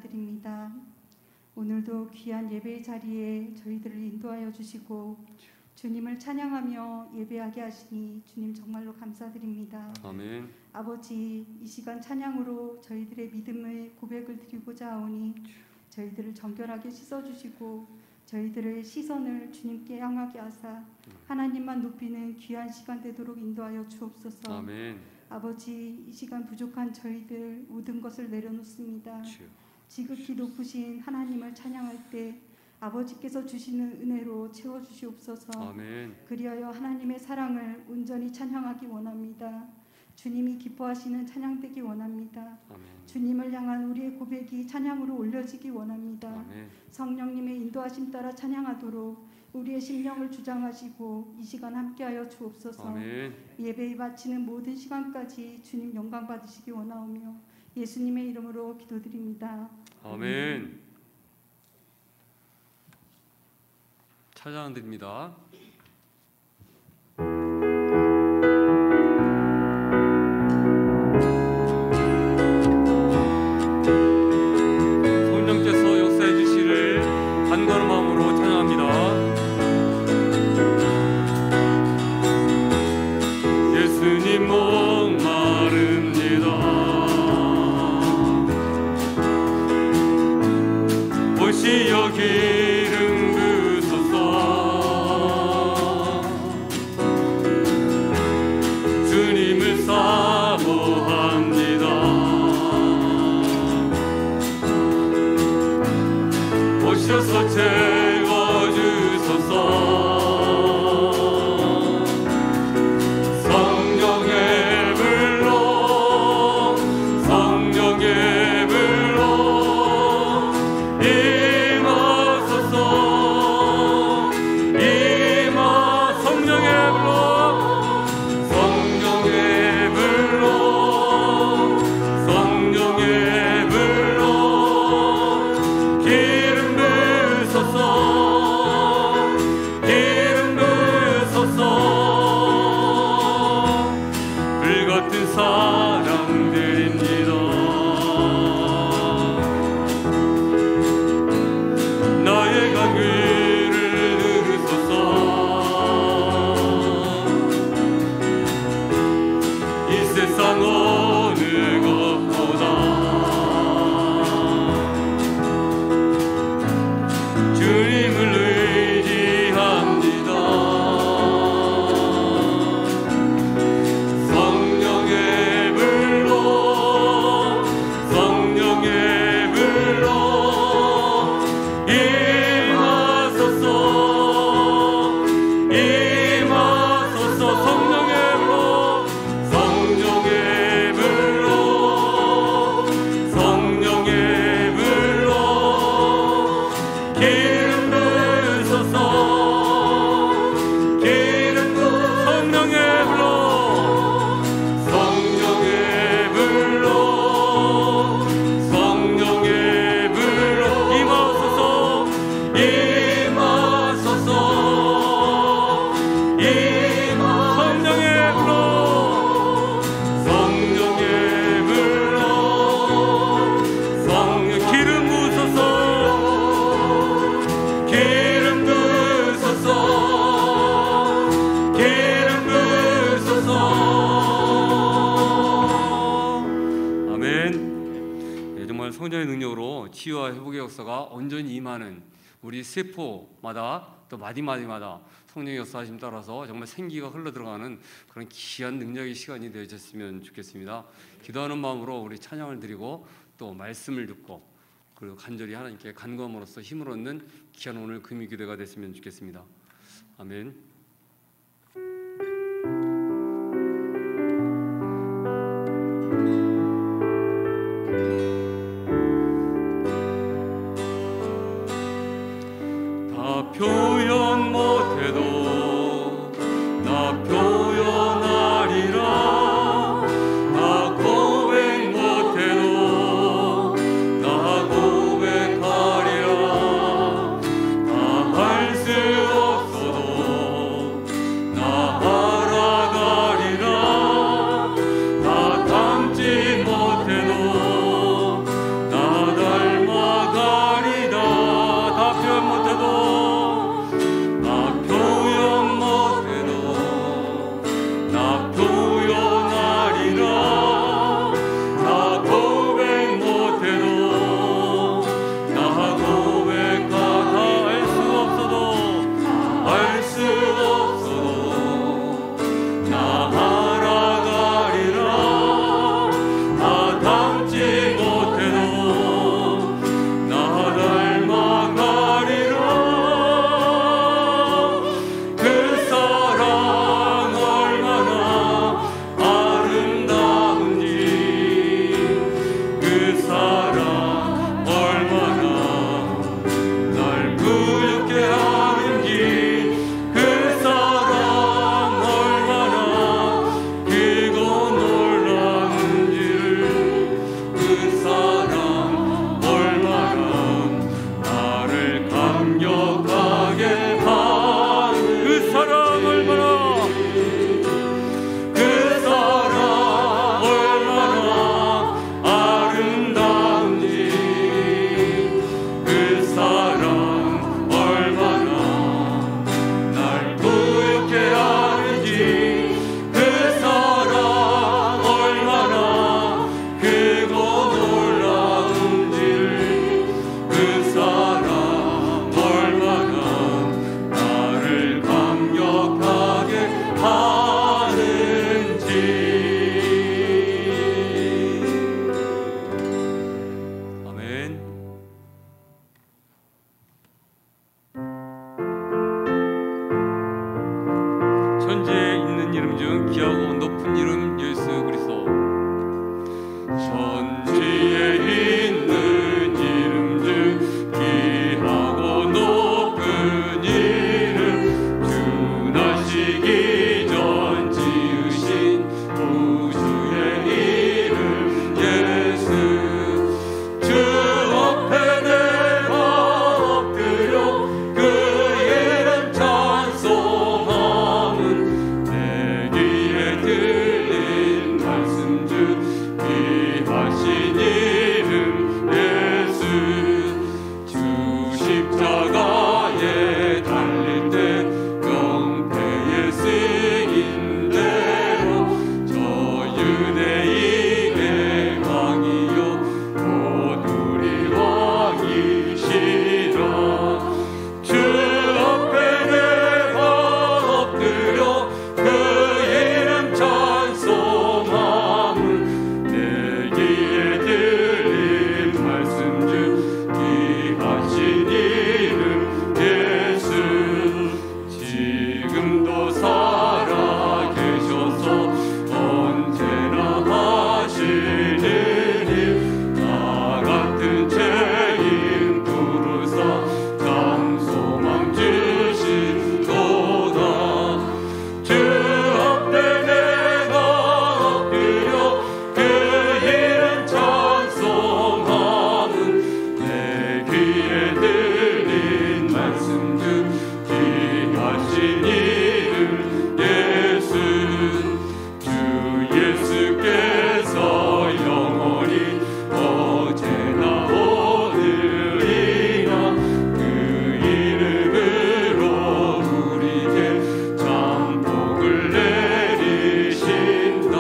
감사드립니다. 오늘도 귀한 예배의 자리에 저희들을 인도하여 주시고 주님을 찬양하며 예배하게 하시니 주님 정말로 감사드립니다. 아멘. 아버지, 이 시간 찬양으로 저희들의 믿음의 고백을 드리고자 하오니 저희들을 정결하게 씻어주시고 저희들의 시선을 주님께 향하게 하사 하나님만 높이는 귀한 시간 되도록 인도하여 주옵소서. 아멘. 아버지, 이 시간 부족한 저희들 모든 것을 내려놓습니다. 지극히 높으신 하나님을 찬양할 때 아버지께서 주시는 은혜로 채워주시옵소서. 아멘. 그리하여 하나님의 사랑을 온전히 찬양하기 원합니다. 주님이 기뻐하시는 찬양되기 원합니다. 아멘. 주님을 향한 우리의 고백이 찬양으로 올려지기 원합니다. 아멘. 성령님의 인도하심 따라 찬양하도록 우리의 심령을 주장하시고 이 시간 함께하여 주옵소서. 아멘. 예배에 바치는 모든 시간까지 주님 영광 받으시기 원하오며 예수님의 이름으로 기도드립니다. 아멘. 찬양 드립니다. 성령께서 역사해 주시를 간절한 마음으로 찬양합니다. 예수님 목마릅니다. 보시어 기름 부으소서. 주님을 사모합니다. 오셔서 채워주소서. 성령의 불로 성령의 불로 임하소서. 임하 성령의 불로 성령의 불로 성령의 불로 기름 부으소서. 기름 부으소서. 불같은 사랑 드립니다. 나의 간구를 들으소서. 이 세상 어느 것보다 주님을 의지합니다. 성령의 불로 성령의 불로 임하소서. 임하소서. 성령의 불로 성령의 불로 성령의 불로 기름 부으소서. 기름 성령의 불로 성령의 불로 성령의 불로 임하소서. 임하소서. 임하 성령의 불로 성령의 불로 성령 기름 부으소서. 기름 부으소서. 기름 부으소서. 아멘. 네, 정말 성령의 능력으로 치유와 회복의 역사가 온전히 임하는 우리 세포마다 또 마디마디마다 성령의 역사하심 따라서 정말 생기가 흘러들어가는 그런 귀한 능력의 시간이 되어졌으면 좋겠습니다. 기도하는 마음으로 우리 찬양을 드리고 또 말씀을 듣고 그리고 간절히 하나님께 간구함으로써 힘을 얻는 귀한 오늘 금요 기도가 됐으면 좋겠습니다. 아멘. 다 표현 못해도 나 표현하리라. 나 고백 못해도 나 고백하리라. 다 할 수 없어도 나 알아가리라. 다 담지 못해도 나 닮아 많은 이름 중 귀하고 높은 이름 예수 그리스도. 천지에 있는 이름 중 귀하고 높은 이름, 주나시기 전 지으신 우주의 이름 예수. 주 앞에 내가 엎드려 그 이름 찬송함은 내 귀에 들린 말씀 중 귀하신 이름 예수. 주 십자가에 달릴 때 명패에 쓰인 대로 저 유대인의 왕이요 곧 우리 왕이시라. 주 앞에 내가 엎드려 그 이름 찬송함은 내 귀에 들린 말씀 중 귀하신 이름 예수. 지금도 살아 계셔서 언제나 하시는 일, 나 같은 죄인 부르사 참 소망 주신도다. 주 앞에 내가 엎드려 그 이름 찬송함은 내 귀에 들린 말씀 중 귀하신 이름 예수. 주 예수께서 영원히 어제나 오늘이나 그 이름으로 우리에게 참 복을 내리신다.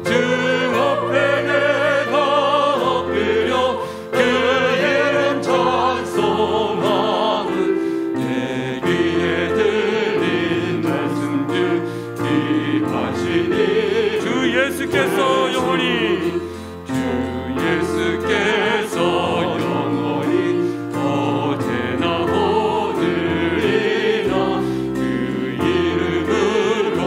주 앞에 내가 엎드려 그 이름 찬송함은 내 귀에 들린 말씀 중 귀하신 이름. 주 예수께서 영원히, 주 예수께서 영원히 어제나 오늘이나 그 이름으로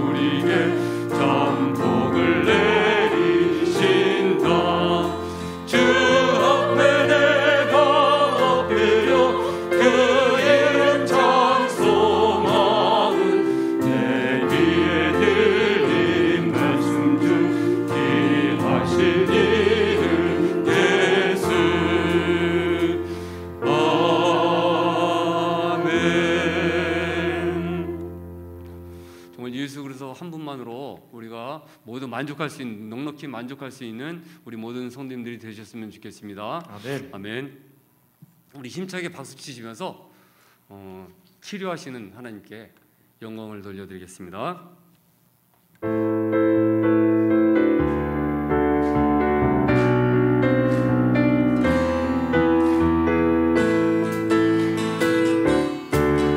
우리에게 참 복을 내리신다. 주 앞에 내가 엎드려 그 이름 찬송함은 내 귀에 들린 말씀 중 귀하신 이름 예수. 아멘. 정말 예수 그리스도 한 분만으로 우리가 모두 만족할 수 있는, 넉넉히 만족할 수 있는 우리 모든 성도님들이 되셨으면 좋겠습니다. 아멘. 아멘. 우리 힘차게 박수 치시면서 치료하시는 하나님께 영광을 돌려드리겠습니다.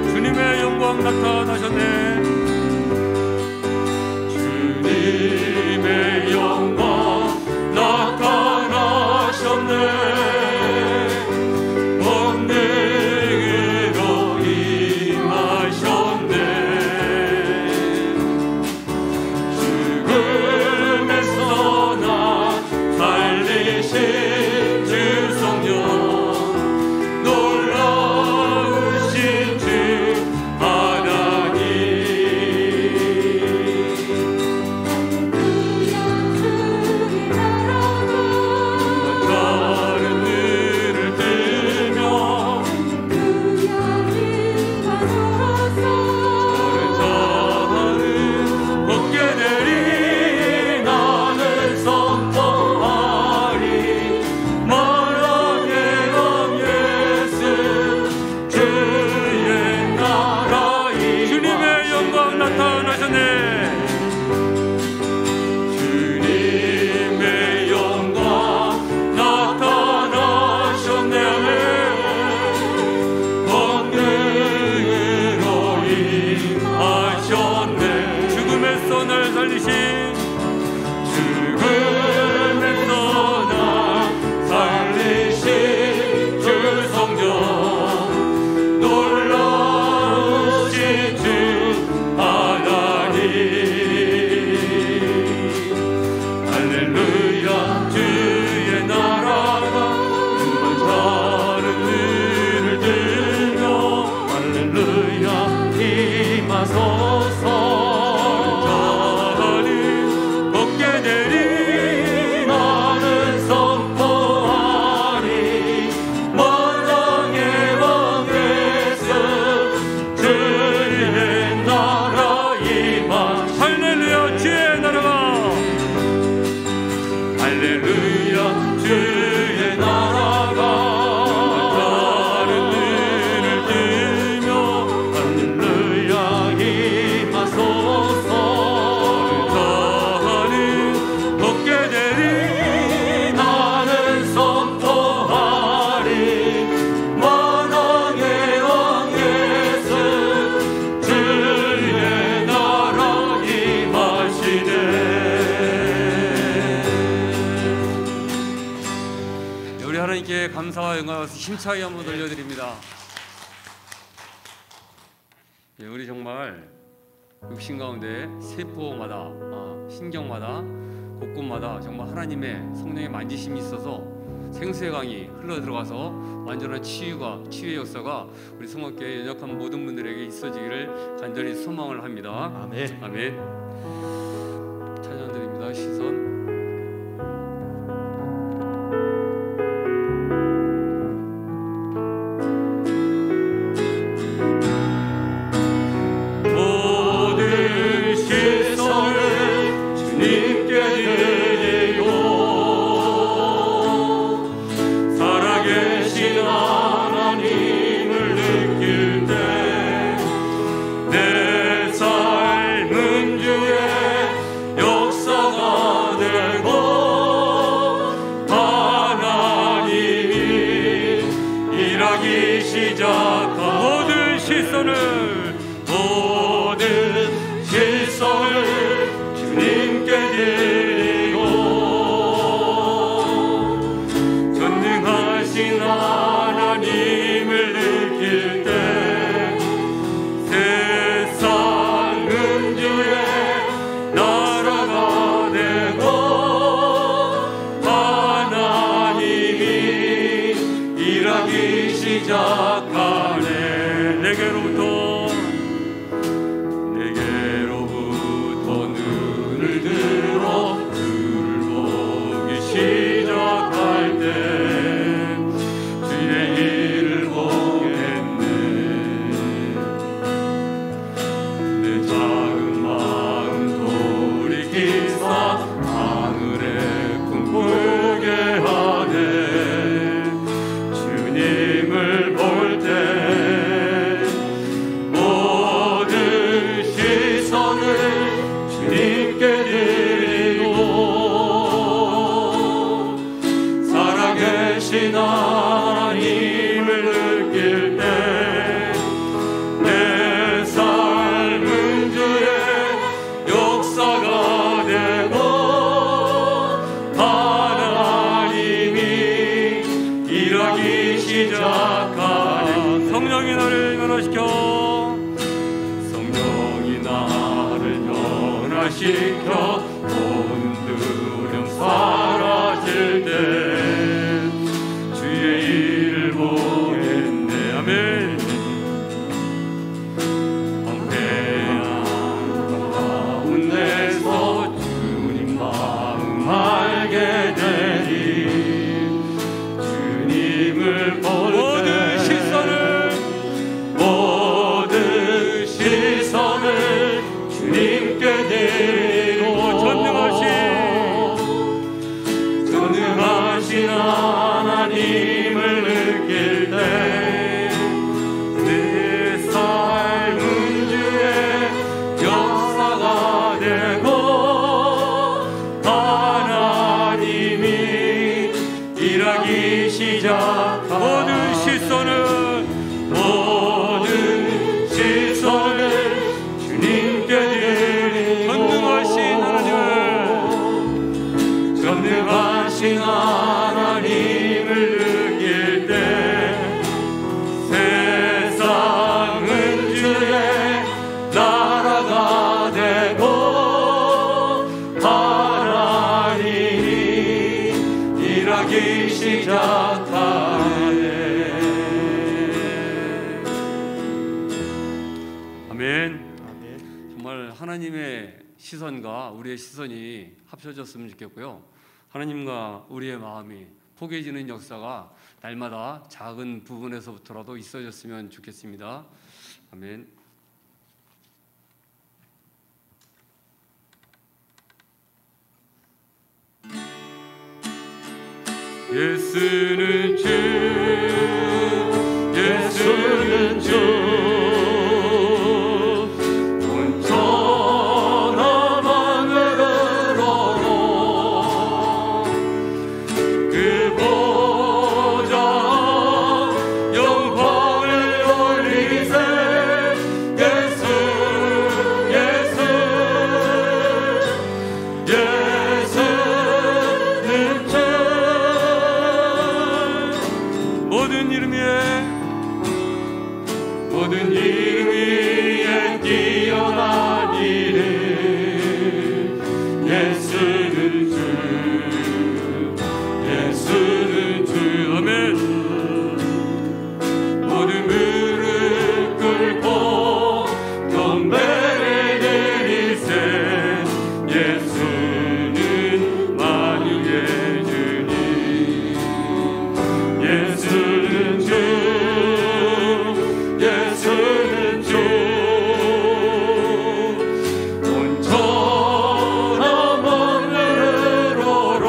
주님의 영광 나타나셨네. 주님의 영광 나타나셨네. 권능으로 임하셨네. 죽음에서 나 살리신 주 성령, 놀라우신 주 하나님 감사 영광을 힘차게 한번 돌려드립니다. 예, 우리 정말 육신 가운데 세포마다 신경마다 곳곳마다 정말 하나님의 성령의 만지심이 있어서 생수의 강이 흘러 들어가서 완전한 치유의 역사가 우리 성악교회 연약한 모든 분들에게 있어지기를 간절히 소망을 합니다. 아멘. 아멘. 찬양드립니다. 시선. 하나님의 시선과 우리의 시선이 합쳐졌으면 좋겠고요. 하나님과 우리의 마음이 포개지는 역사가 날마다 작은 부분에서부터라도 있어졌으면 좋겠습니다. 아멘. 예수는 주, 예수는 주. 모든 이름 위에 뛰어난 이름 예수는 주 예수는 주 아멘. 모든 무릎 꿇고 경배를 드리세 예수는 만유의 주님 예수는 주 예수는 주 온전한 마음으로로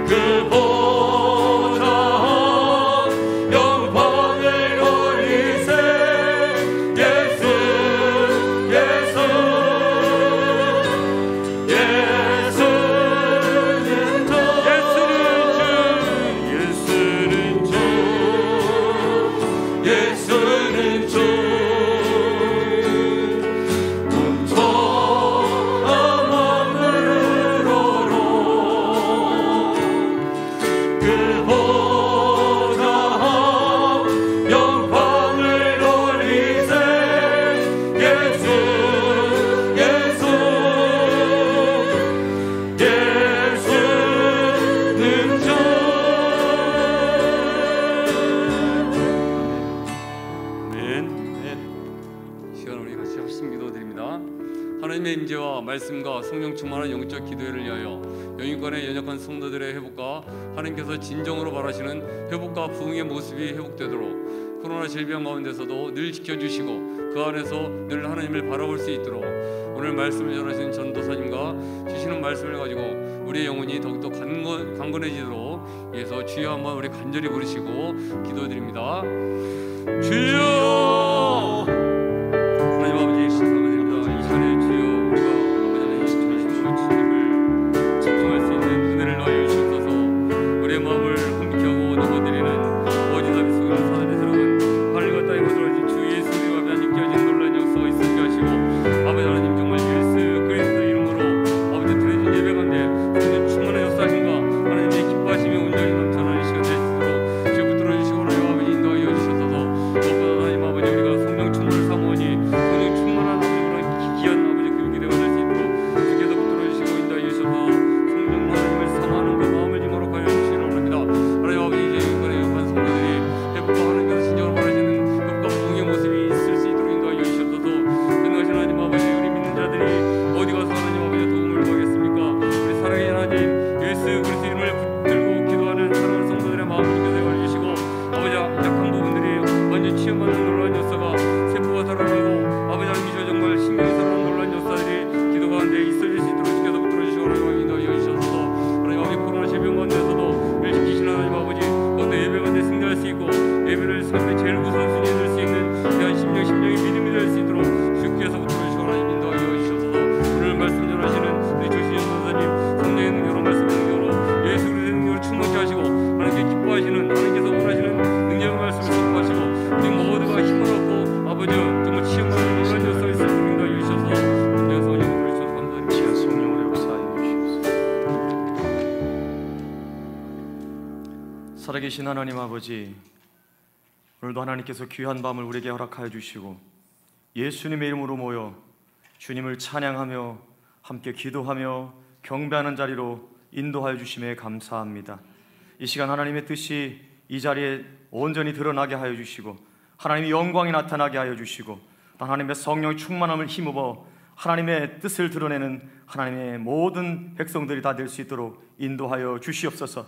그보다 영광을 돌리세 예수 예수 예수는 주 예수는 주 예수는 주 온전한 마음으로로 그보다 영광을 돌리세 예수 예수 예수는 주 아멘. 시간 우리 같이 합심 기도드립니다. 하나님의 임재와 말씀과 성령 충만한 영적 기도회를 위하여 영육간의 연약한 성도들의 회복과 하나님께서 진정으로 바라시는 회복과 부흥의 모습이 회복되도록 코로나 질병 가운데서도 늘 지켜주시고 그 안에서 늘 하나님을 바라볼 수 있도록 오늘 말씀을 전하신 전도사님과 주시는 말씀을 가지고 우리의 영혼이 더욱더 강건해지도록 위해서 주여 한번 우리 간절히 부르시고 기도드립니다. 주여 하나님 아버지 감사드립니다. 이 시간에 주여 우리가 아버지 하나님 전심으로 주님을 집중할 수 있는 은혜를 넣어 주시옵소서. 우리의 마음을 함께 하고 넘어드리는 어지 다비 속을 사단에 들어간 하늘과 땅에 거들어진 주 예수님과 하나님께 하신 놀라운 역사가 있으게 하시고 아버지 하나님 정말 예수 그리스도 이름으로 아버지 드려진 예배 가운데 성령 충만한 역사하심과 하나님의 기뻐하심이 온전히 넘쳐나는 시간 될 수 있도록 주여 붙들어 주시고 하나님 아버지 인도하여 주셔서 무엇보다 하나님 아버지 우리가 성령 충만을 사모하니 성령 충만한 아버지 그런 귀한 아버지 그 기대가 될 수 있도록 주께서 붙들어 주시고 인도하여 주셔서 성령 하나님을 사모하는 그 마음을 힘으로 가여 주시기를 원합니다. 하나님 아버지 이제 이번에 욕한 성도들이 회복과 하나님께서 진정으로 바라시는 회복과 부흥의 모습이 있을 수 있도록 인도하여 주셔서 전능하신 하나님 아버지 우리 믿는 자들이 어디 가서 하나님 아버지 도움을 구하겠습니까? 우리 사랑의 하나님 예수 그리스도 이름을 붙들고 기도하는 사랑하는 성도들의 마음을 주께서 열어주시고 아버지 약한 부분들이 완전 치유받는 놀라운 역사가 세포가 살아나고 아버지 하나님 저 정말 신경이 살아나는 놀라운 역사들이 기도 가운데 있어질 수 있도록 주께서 붙들어 주시고 하나님 인도하여 주셔서 하나님 아버지 코로나 질병 가운데서도 늘 지키시는 하나님 아버지 또 예배 가운데 승리할 수 있고 예배를 삶의 제일 우선순위에 들 수 있는 귀한 심령의 믿음이 될 수 있도록 주께서 붙들어 주시고 하나님 인도하여 주셔서 오늘 말씀 전하시는 우리 조시현 선사님 성령의 능력으로 말씀의 능력으로 예수 그리스도의 능력으로 충만케 하시고 하나님께 기뻐하시는 하나님께서 원하시는 능력의 말씀을 선포하시고 우리 모두가 힘을 얻고 아버지 정말 치유하는 놀라운 역사가 있을 수 있도록 인도하여 주셔서 그냥 성령을 부르셔서 감사드립니다. 귀한 성령으로 역사하여 주시옵소서. 살아계신 하나님 아버지 오늘도 하나님께서 귀한 밤을 우리에게 허락하여 주시고 예수님의 이름으로 모여 주님을 찬양하며 함께 기도하며 경배하는 자리로 인도하여 주심에 감사합니다. 이 시간 하나님의 뜻이 이 자리에 온전히 드러나게 하여 주시고 하나님의 영광이 나타나게 하여 주시고 하나님의 성령의 충만함을 힘입어 하나님의 뜻을 드러내는 하나님의 모든 백성들이 다 될 수 있도록 인도하여 주시옵소서.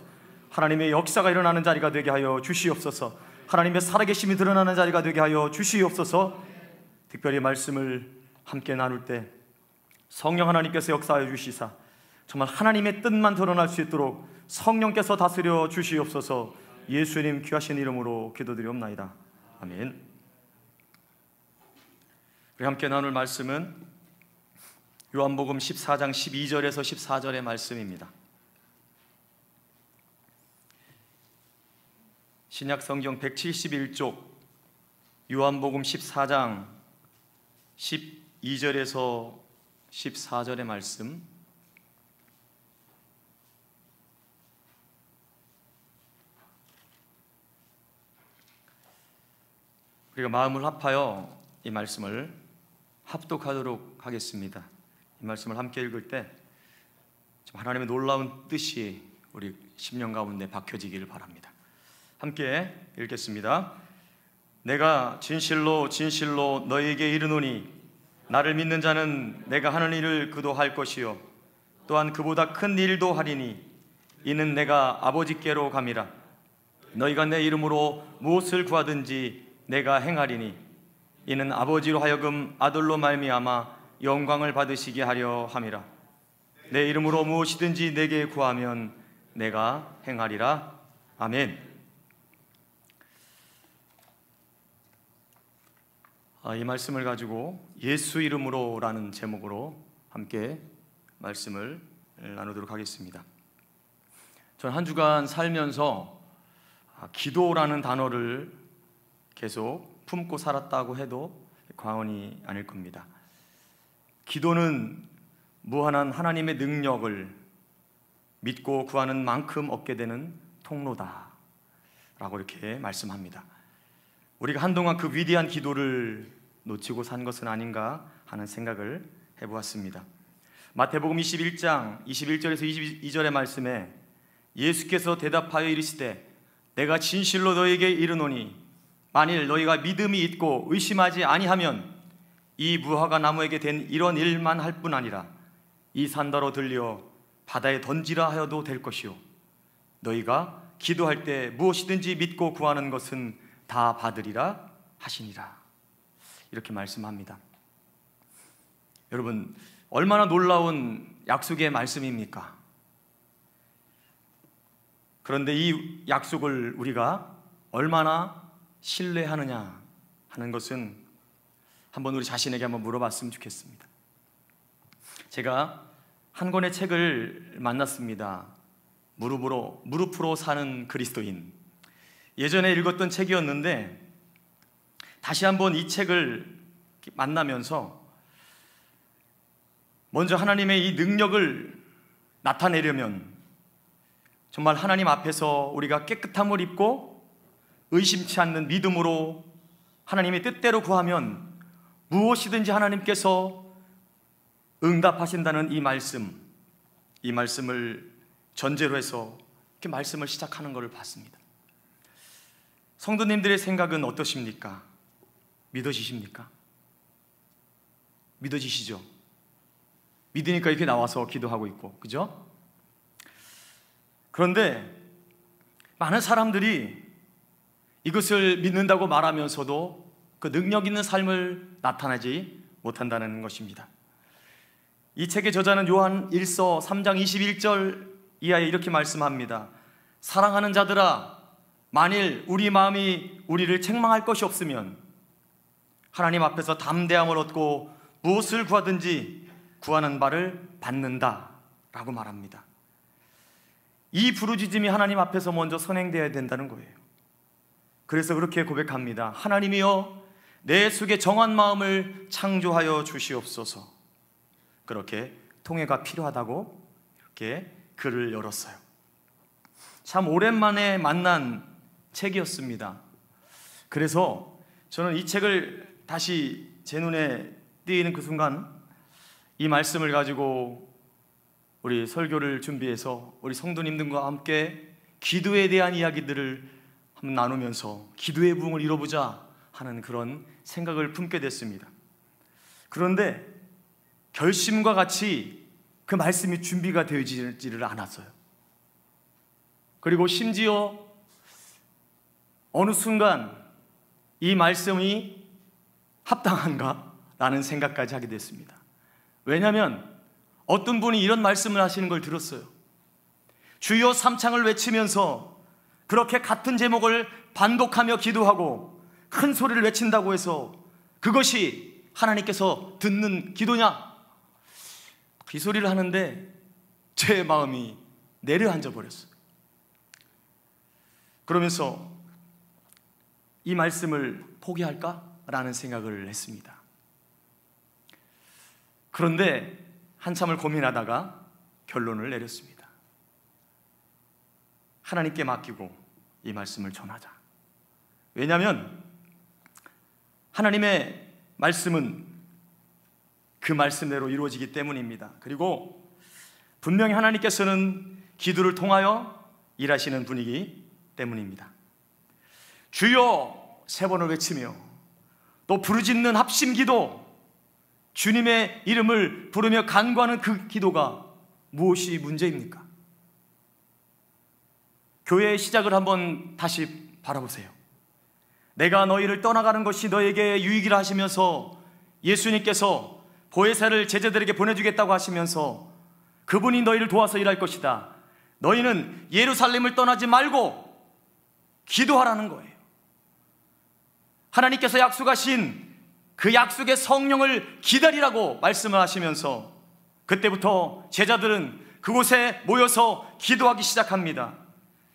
하나님의 역사가 일어나는 자리가 되게 하여 주시옵소서. 하나님의 살아계심이 드러나는 자리가 되게 하여 주시옵소서. 특별히 말씀을 함께 나눌 때 성령 하나님께서 역사하여 주시사 정말 하나님의 뜻만 드러날 수 있도록 성령께서 다스려 주시옵소서. 예수님 귀하신 이름으로 기도드리옵나이다. 아멘. 우리 함께 나눌 말씀은 요한복음 14장 12절에서 14절의 말씀입니다. 신약성경 171쪽 요한복음 14장 12절에서 14절의 말씀 우리가 마음을 합하여 이 말씀을 합독하도록 하겠습니다. 이 말씀을 함께 읽을 때 하나님의 놀라운 뜻이 우리 심령 가운데 박혀지기를 바랍니다. 함께 읽겠습니다. 내가 진실로 진실로 너희에게 이르노니 나를 믿는 자는 내가 하는 일을 그도 할 것이요 또한 그보다 큰 일도 하리니 이는 내가 아버지께로 감이라. 너희가 내 이름으로 무엇을 구하든지 내가 행하리니 이는 아버지로 하여금 아들로 말미암아 영광을 받으시게 하려 함이라. 내 이름으로 무엇이든지 내게 구하면 내가 행하리라. 아멘. 이 말씀을 가지고 예수 이름으로라는 제목으로 함께 말씀을 나누도록 하겠습니다. 전 한 주간 살면서 기도라는 단어를 계속 품고 살았다고 해도 과언이 아닐 겁니다. 기도는 무한한 하나님의 능력을 믿고 구하는 만큼 얻게 되는 통로다 라고 이렇게 말씀합니다. 우리가 한동안 그 위대한 기도를 놓치고 산 것은 아닌가 하는 생각을 해보았습니다. 마태복음 21장 21절에서 22절의 말씀에 예수께서 대답하여 이르시되 내가 진실로 너희에게 이르노니 만일 너희가 믿음이 있고 의심하지 아니하면 이 무화과 나무에게 된 이런 일만 할 뿐 아니라 이 산더러 들려 바다에 던지라 하여도 될 것이요 너희가 기도할 때 무엇이든지 믿고 구하는 것은 다 받으리라 하시니라. 이렇게 말씀합니다. 여러분, 얼마나 놀라운 약속의 말씀입니까? 그런데 이 약속을 우리가 얼마나 신뢰하느냐 하는 것은 한번 우리 자신에게 한번 물어봤으면 좋겠습니다. 제가 한 권의 책을 만났습니다. 무릎으로 사는 그리스도인. 예전에 읽었던 책이었는데 다시 한번 이 책을 만나면서 먼저 하나님의 이 능력을 나타내려면 정말 하나님 앞에서 우리가 깨끗함을 입고 의심치 않는 믿음으로 하나님의 뜻대로 구하면 무엇이든지 하나님께서 응답하신다는 이 말씀을 전제로 해서 이렇게 말씀을 시작하는 것을 봤습니다. 성도님들의 생각은 어떠십니까? 믿어지십니까? 믿어지시죠? 믿으니까 이렇게 나와서 기도하고 있고, 그죠? 그런데 많은 사람들이 이것을 믿는다고 말하면서도 그 능력 있는 삶을 나타내지 못한다는 것입니다. 이 책의 저자는 요한 1서 3장 21절 이하에 이렇게 말씀합니다. 사랑하는 자들아, 만일 우리 마음이 우리를 책망할 것이 없으면 하나님 앞에서 담대함을 얻고 무엇을 구하든지 구하는 바를 받는다 라고 말합니다. 이 부르짖음이 하나님 앞에서 먼저 선행되어야 된다는 거예요. 그래서 그렇게 고백합니다. 하나님이여 내 속에 정한 마음을 창조하여 주시옵소서. 그렇게 통회가 필요하다고 이렇게 글을 열었어요. 참 오랜만에 만난 책이었습니다. 그래서 저는 이 책을 다시 제 눈에 띄는 그 순간 이 말씀을 가지고 우리 설교를 준비해서 우리 성도님들과 함께 기도에 대한 이야기들을 한번 나누면서 기도의 부흥을 이뤄보자 하는 그런 생각을 품게 됐습니다. 그런데 결심과 같이 그 말씀이 준비가 되어지지를 않았어요. 그리고 심지어 어느 순간 이 말씀이 합당한가? 라는 생각까지 하게 됐습니다. 왜냐하면 어떤 분이 이런 말씀을 하시는 걸 들었어요. 주여 삼창을 외치면서 그렇게 같은 제목을 반복하며 기도하고 큰 소리를 외친다고 해서 그것이 하나님께서 듣는 기도냐? 이 소리를 하는데 제 마음이 내려앉아 버렸어요. 그러면서 이 말씀을 포기할까라는 생각을 했습니다. 그런데 한참을 고민하다가 결론을 내렸습니다. 하나님께 맡기고 이 말씀을 전하자. 왜냐하면 하나님의 말씀은 그 말씀대로 이루어지기 때문입니다. 그리고 분명히 하나님께서는 기도를 통하여 일하시는 분이기 때문입니다. 주여 3번을 외치며 또 부르짖는 합심기도, 주님의 이름을 부르며 간구하는 그 기도가 무엇이 문제입니까? 교회의 시작을 한번 다시 바라보세요. 내가 너희를 떠나가는 것이 너에게 유익이라 하시면서 예수님께서 보혜사를 제자들에게 보내주겠다고 하시면서 그분이 너희를 도와서 일할 것이다. 너희는 예루살렘을 떠나지 말고 기도하라는 거예요. 하나님께서 약속하신 그 약속의 성령을 기다리라고 말씀을 하시면서 그때부터 제자들은 그곳에 모여서 기도하기 시작합니다.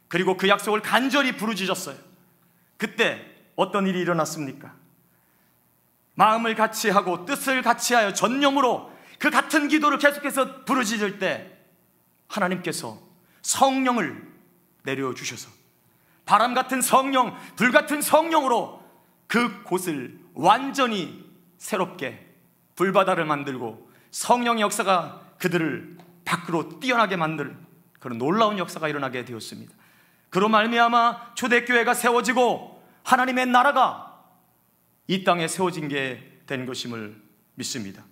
그리고 그 약속을 간절히 부르짖었어요. 그때 어떤 일이 일어났습니까? 마음을 같이 하고 뜻을 같이 하여 전념으로 그 같은 기도를 계속해서 부르짖을 때 하나님께서 성령을 내려주셔서 바람 같은 성령, 불 같은 성령으로 그 곳을 완전히 새롭게 불바다를 만들고 성령의 역사가 그들을 밖으로 뛰어나게 만들 그런 놀라운 역사가 일어나게 되었습니다. 그로 말미암아 초대교회가 세워지고 하나님의 나라가 이 땅에 세워진 게 된 것임을 믿습니다.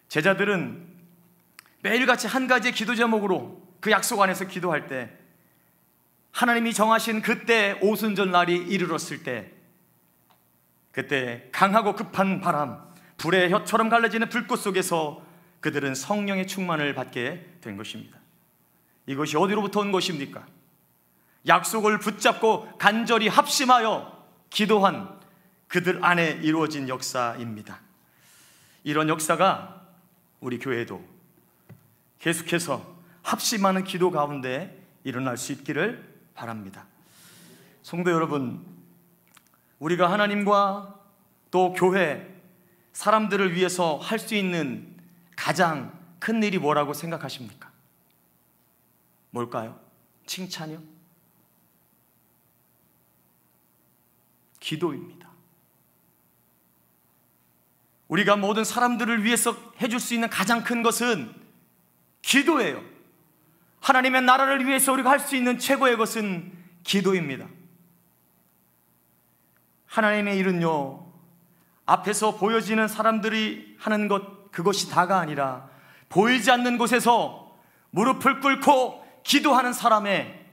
제자들은 매일같이 한 가지의 기도 제목으로 그 약속 안에서 기도할 때 하나님이 정하신 그때 오순절 날이 이르렀을 때 그때 강하고 급한 바람, 불의 혀처럼 갈라지는 불꽃 속에서 그들은 성령의 충만을 받게 된 것입니다. 이것이 어디로부터 온 것입니까? 약속을 붙잡고 간절히 합심하여 기도한 그들 안에 이루어진 역사입니다. 이런 역사가 우리 교회도 계속해서 합심하는 기도 가운데 일어날 수 있기를 바랍니다. 성도 여러분, 우리가 하나님과 또 교회, 사람들을 위해서 할 수 있는 가장 큰 일이 뭐라고 생각하십니까? 뭘까요? 칭찬이요? 기도입니다. 우리가 모든 사람들을 위해서 해줄 수 있는 가장 큰 것은 기도예요. 하나님의 나라를 위해서 우리가 할 수 있는 최고의 것은 기도입니다. 하나님의 일은요, 앞에서 보여지는 사람들이 하는 것, 그것이 다가 아니라 보이지 않는 곳에서 무릎을 꿇고 기도하는 사람의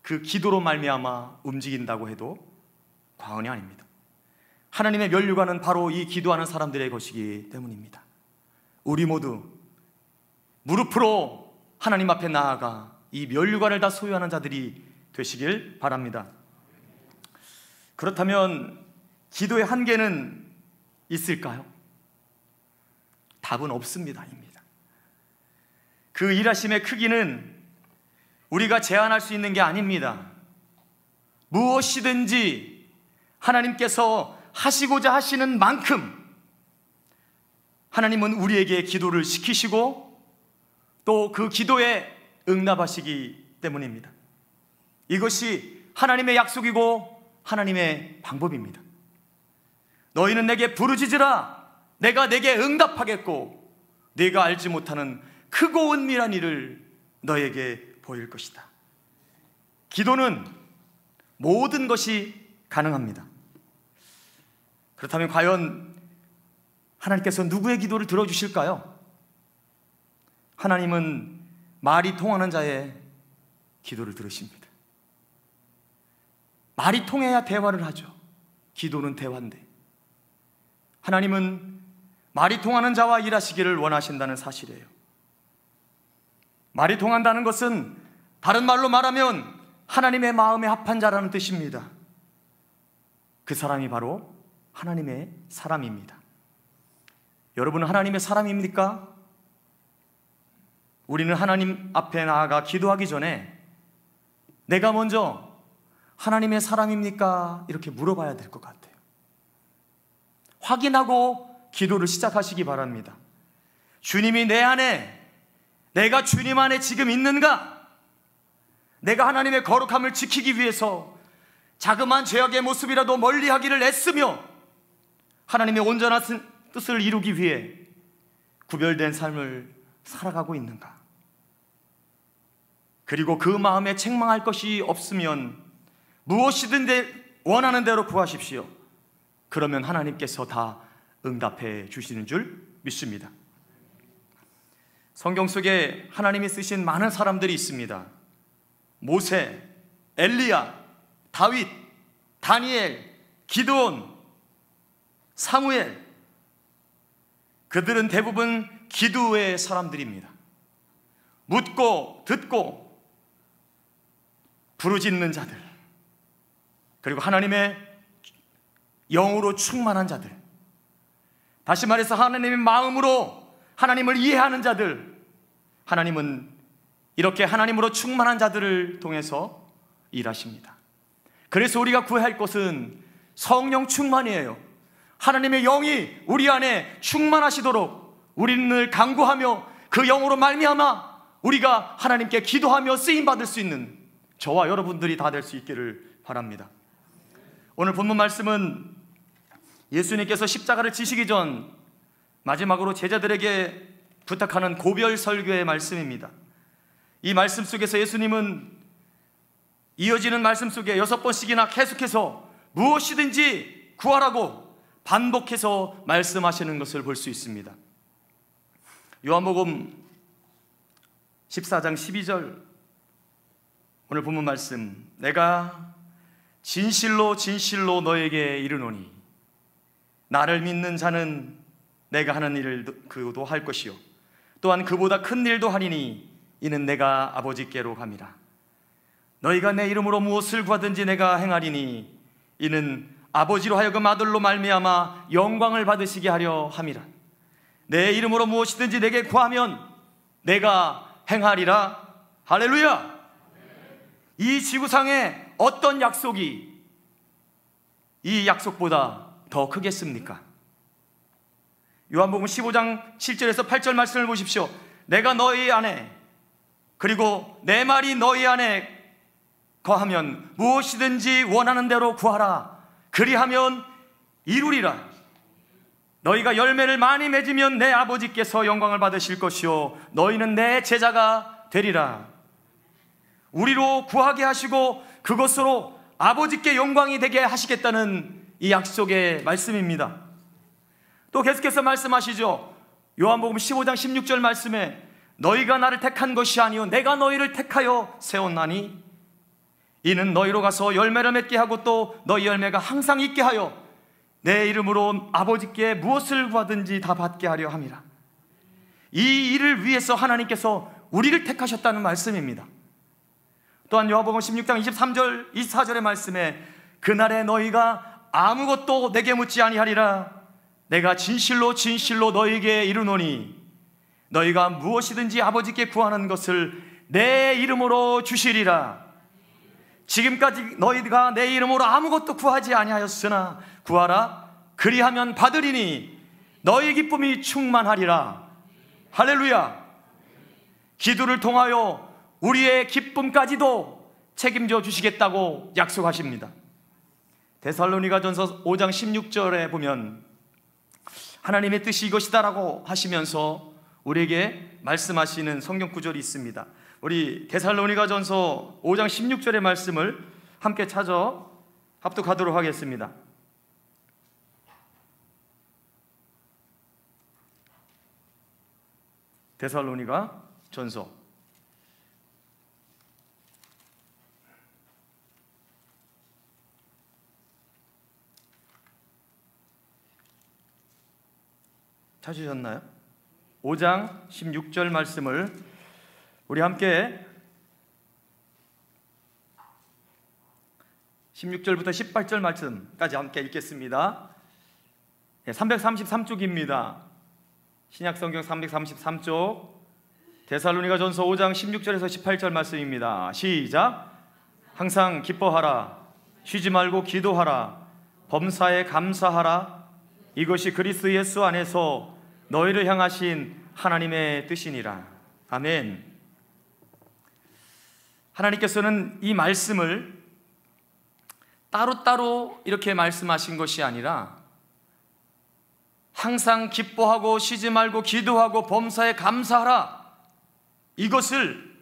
그 기도로 말미암아 움직인다고 해도 과언이 아닙니다. 하나님의 면류관은 바로 이 기도하는 사람들의 것이기 때문입니다. 우리 모두 무릎으로 하나님 앞에 나아가 이 면류관을 다 소유하는 자들이 되시길 바랍니다. 그렇다면 기도의 한계는 있을까요? 답은 없습니다. 그 일하심의 크기는 우리가 제한할 수 있는 게 아닙니다. 무엇이든지 하나님께서 하시고자 하시는 만큼 하나님은 우리에게 기도를 시키시고 또 그 기도에 응답하시기 때문입니다. 이것이 하나님의 약속이고 하나님의 방법입니다. 너희는 내게 부르짖으라, 내가 내게 응답하겠고 네가 알지 못하는 크고 은밀한 일을 너에게 보일 것이다. 기도는 모든 것이 가능합니다. 그렇다면 과연 하나님께서 누구의 기도를 들어주실까요? 하나님은 말이 통하는 자의 기도를 들으십니다. 말이 통해야 대화를 하죠. 기도는 대화인데 하나님은 말이 통하는 자와 일하시기를 원하신다는 사실이에요. 말이 통한다는 것은 다른 말로 말하면 하나님의 마음에 합한 자라는 뜻입니다. 그 사람이 바로 하나님의 사람입니다. 여러분은 하나님의 사람입니까? 우리는 하나님 앞에 나아가 기도하기 전에 내가 먼저 하나님의 사람입니까? 이렇게 물어봐야 될 것 같아요. 확인하고 기도를 시작하시기 바랍니다. 주님이 내 안에, 내가 주님 안에 지금 있는가? 내가 하나님의 거룩함을 지키기 위해서 자그마한 죄악의 모습이라도 멀리하기를 애쓰며 하나님의 온전한 뜻을 이루기 위해 구별된 삶을 살아가고 있는가? 그리고 그 마음에 책망할 것이 없으면 무엇이든 원하는 대로 구하십시오. 그러면 하나님께서 다 응답해 주시는 줄 믿습니다. 성경 속에 하나님이 쓰신 많은 사람들이 있습니다. 모세, 엘리야, 다윗, 다니엘, 기드온, 사무엘. 그들은 대부분 기도의 사람들입니다. 묻고 듣고 부르짖는 자들, 그리고 하나님의 영으로 충만한 자들, 다시 말해서 하나님의 마음으로 하나님을 이해하는 자들. 하나님은 이렇게 하나님으로 충만한 자들을 통해서 일하십니다. 그래서 우리가 구해야 할 것은 성령 충만이에요. 하나님의 영이 우리 안에 충만하시도록 우리는 늘 간구하며 그 영으로 말미암아 우리가 하나님께 기도하며 쓰임받을 수 있는 저와 여러분들이 다 될 수 있기를 바랍니다. 오늘 본문 말씀은 예수님께서 십자가를 지시기 전 마지막으로 제자들에게 부탁하는 고별 설교의 말씀입니다. 이 말씀 속에서 예수님은 이어지는 말씀 속에 6번씩이나 계속해서 무엇이든지 구하라고 반복해서 말씀하시는 것을 볼 수 있습니다. 요한복음 14장 12절 오늘 본문 말씀, 내가 진실로 진실로 너에게 이르노니 나를 믿는 자는 내가 하는 일을 그도 할 것이요 또한 그보다 큰 일도 하리니 이는 내가 아버지께로 감이라. 너희가 내 이름으로 무엇을 구하든지 내가 행하리니 이는 아버지로 하여금 아들로 말미암아 영광을 받으시게 하려 함이라. 내 이름으로 무엇이든지 내게 구하면 내가 행하리라. 할렐루야. 이 지구상에 어떤 약속이 이 약속보다 더 크겠습니까? 요한복음 15장 7절에서 8절 말씀을 보십시오. 내가 너희 안에 그리고 내 말이 너희 안에 거하면 무엇이든지 원하는 대로 구하라. 그리하면 이루리라. 너희가 열매를 많이 맺으면 내 아버지께서 영광을 받으실 것이요 너희는 내 제자가 되리라. 우리로 구하게 하시고 그것으로 아버지께 영광이 되게 하시겠다는 이 약속의 말씀입니다. 또 계속해서 말씀하시죠. 요한복음 15장 16절 말씀에 너희가 나를 택한 것이 아니요 내가 너희를 택하여 세웠나니 이는 너희로 가서 열매를 맺게 하고 또 너희 열매가 항상 있게 하여 내 이름으로 아버지께 무엇을 구하든지 다 받게 하려 함이라. 이 일을 위해서 하나님께서 우리를 택하셨다는 말씀입니다. 또한 요한복음 16장 23절 24절의 말씀에 그날에 너희가 아무것도 내게 묻지 아니하리라. 내가 진실로 진실로 너희에게 이르노니 너희가 무엇이든지 아버지께 구하는 것을 내 이름으로 주시리라. 지금까지 너희가 내 이름으로 아무것도 구하지 아니하였으나 구하라. 그리하면 받으리니 너희 기쁨이 충만하리라. 할렐루야. 기도를 통하여 우리의 기쁨까지도 책임져 주시겠다고 약속하십니다. 데살로니가전서 5장 16절에 보면 하나님의 뜻이 이것이다라고 하시면서 우리에게 말씀하시는 성경 구절이 있습니다. 우리 데살로니가전서 5장 16절의 말씀을 함께 찾아 합독하도록 하겠습니다. 데살로니가전서 찾으셨나요? 5장 16절 말씀을 우리 함께 16절부터 18절 말씀까지 함께 읽겠습니다. 333쪽입니다. 신약성경 333쪽 데살로니가전서 5장 16절에서 18절 말씀입니다. 시작. 항상 기뻐하라. 쉬지 말고 기도하라. 범사에 감사하라. 이것이 그리스도 예수 안에서 너희를 향하신 하나님의 뜻이니라. 아멘. 하나님께서는 이 말씀을 따로따로 이렇게 말씀하신 것이 아니라 항상 기뻐하고 쉬지 말고 기도하고 범사에 감사하라. 이것을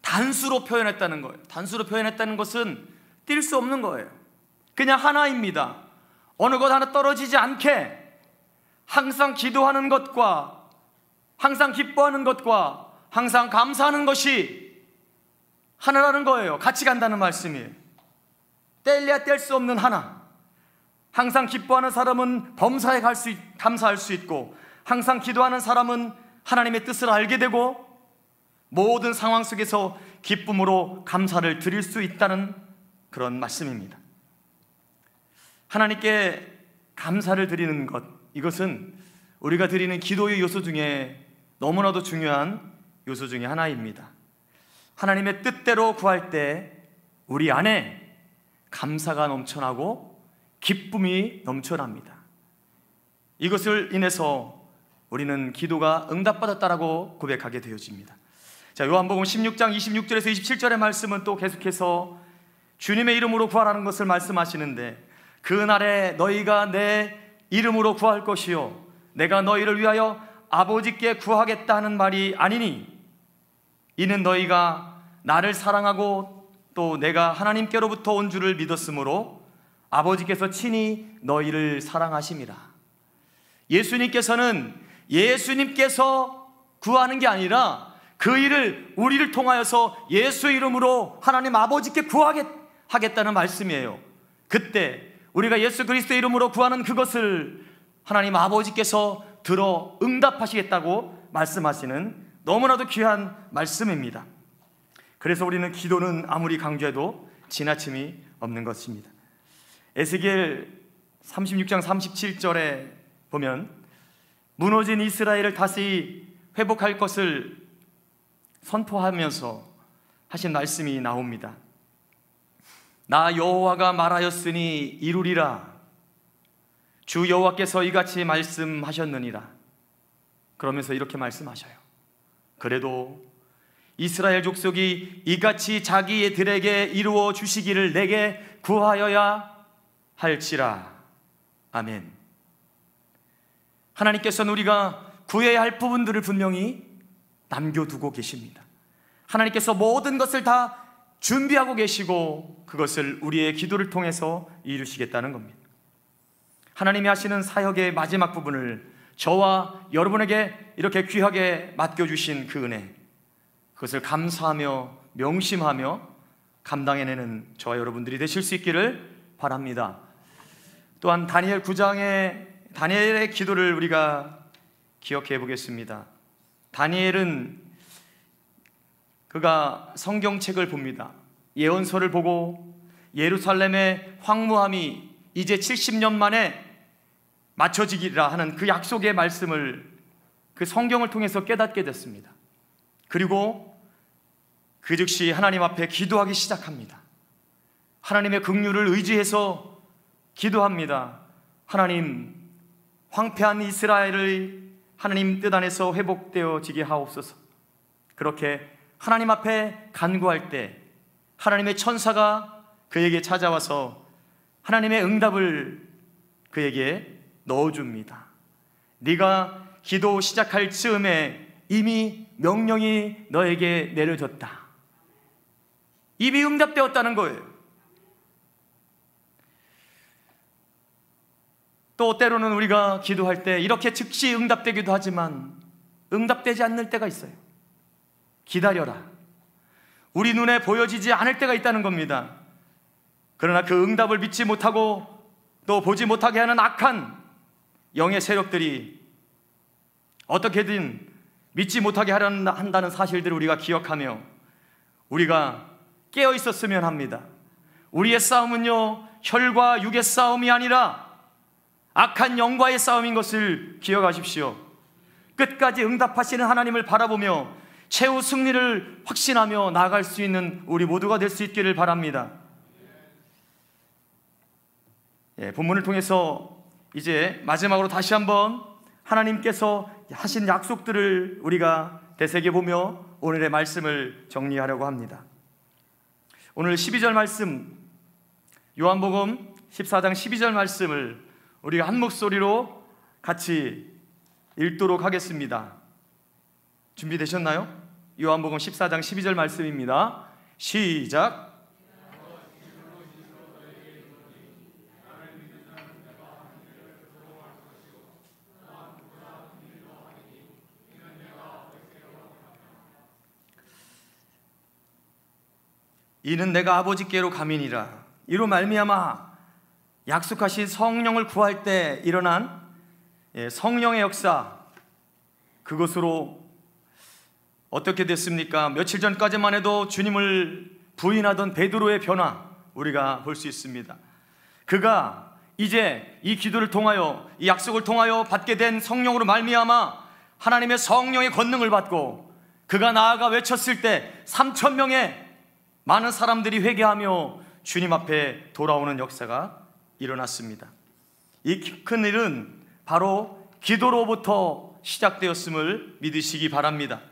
단수로 표현했다는 거예요. 단수로 표현했다는 것은 뛸 수 없는 거예요. 그냥 하나입니다. 어느 것 하나 떨어지지 않게 항상 기도하는 것과 항상 기뻐하는 것과 항상 감사하는 것이 하나라는 거예요. 같이 간다는 말씀이에요. 뗄래야 뗄 수 없는 하나. 항상 기뻐하는 사람은 범사에 감사할 수 있고, 항상 기도하는 사람은 하나님의 뜻을 알게 되고, 모든 상황 속에서 기쁨으로 감사를 드릴 수 있다는 그런 말씀입니다. 하나님께 감사를 드리는 것, 이것은 우리가 드리는 기도의 요소 중에 너무나도 중요한 요소 중에 하나입니다. 하나님의 뜻대로 구할 때 우리 안에 감사가 넘쳐나고 기쁨이 넘쳐납니다. 이것을 인해서 우리는 기도가 응답받았다라고 고백하게 되어집니다. 자, 요한복음 16장 26절에서 27절의 말씀은 또 계속해서 주님의 이름으로 구하라는 것을 말씀하시는데, 그날에 너희가 내 이름으로 구할 것이요 내가 너희를 위하여 아버지께 구하겠다 하는 말이 아니니, 이는 너희가 나를 사랑하고 또 내가 하나님께로부터 온 줄을 믿었으므로 아버지께서 친히 너희를 사랑하심이라. 예수님께서 구하는 게 아니라 그 일을 우리를 통하여서 예수 이름으로 하나님 아버지께 구하겠다는 말씀이에요. 그때 우리가 예수 그리스도 이름으로 구하는 그것을 하나님 아버지께서 들어 응답하시겠다고 말씀하시는 너무나도 귀한 말씀입니다. 그래서 우리는 기도는 아무리 강조해도 지나침이 없는 것입니다. 에스겔 36장 37절에 보면 무너진 이스라엘을 다시 회복할 것을 선포하면서 하신 말씀이 나옵니다. 나 여호와가 말하였으니 이루리라. 주 여호와께서 이같이 말씀하셨느니라. 그러면서 이렇게 말씀하셔요. 그래도 이스라엘 족속이 이같이 자기들에게 이루어 주시기를 내게 구하여야 할지라. 아멘. 하나님께서는 우리가 구해야 할 부분들을 분명히 남겨두고 계십니다. 하나님께서 모든 것을 다 준비하고 계시고 그것을 우리의 기도를 통해서 이루시겠다는 겁니다. 하나님이 하시는 사역의 마지막 부분을 저와 여러분에게 이렇게 귀하게 맡겨주신 그 은혜, 그것을 감사하며 명심하며 감당해내는 저와 여러분들이 되실 수 있기를 바랍니다. 또한 다니엘 9장의 다니엘의 기도를 우리가 기억해 보겠습니다. 다니엘은 그가 성경책을 봅니다. 예언서를 보고 예루살렘의 황무함이 이제 70년 만에 맞춰지리라 하는 그 약속의 말씀을 그 성경을 통해서 깨닫게 됐습니다. 그리고 그 즉시 하나님 앞에 기도하기 시작합니다. 하나님의 긍휼을 의지해서 기도합니다. 하나님, 황폐한 이스라엘을 하나님 뜻 안에서 회복되어지게 하옵소서. 그렇게 하나님 앞에 간구할 때 하나님의 천사가 그에게 찾아와서 하나님의 응답을 그에게 넣어줍니다. 네가 기도 시작할 즈음에 이미 명령이 너에게 내려졌다. 이미 응답되었다는 거예요. 또 때로는 우리가 기도할 때 이렇게 즉시 응답되기도 하지만 응답되지 않는 때가 있어요. 기다려라. 우리 눈에 보여지지 않을 때가 있다는 겁니다. 그러나 그 응답을 믿지 못하고 또 보지 못하게 하는 악한 영의 세력들이 어떻게든 믿지 못하게 한다는 사실들을 우리가 기억하며 우리가 깨어 있었으면 합니다. 우리의 싸움은요, 혈과 육의 싸움이 아니라 악한 영과의 싸움인 것을 기억하십시오. 끝까지 응답하시는 하나님을 바라보며 최후 승리를 확신하며 나아갈 수 있는 우리 모두가 될 수 있기를 바랍니다. 본문을 통해서 이제 마지막으로 다시 한번 하나님께서 하신 약속들을 우리가 되새겨보며 오늘의 말씀을 정리하려고 합니다. 오늘 12절 말씀, 요한복음 14장 12절 말씀을 우리가 한 목소리로 같이 읽도록 하겠습니다. 준비되셨나요? 요한복음 14장 12절 말씀입니다. 시작. 이는 내가 아버지께로 감이니라. 이로 말미암아 약속하신 성령을 구할 때 일어난 성령의 역사, 그것으로 어떻게 됐습니까? 며칠 전까지만 해도 주님을 부인하던 베드로의 변화, 우리가 볼 수 있습니다. 그가 이제 이 기도를 통하여, 이 약속을 통하여 받게 된 성령으로 말미암아 하나님의 성령의 권능을 받고, 그가 나아가 외쳤을 때 3,000명의 많은 사람들이 회개하며 주님 앞에 돌아오는 역사가 일어났습니다. 이 큰 일은 바로 기도로부터 시작되었음을 믿으시기 바랍니다.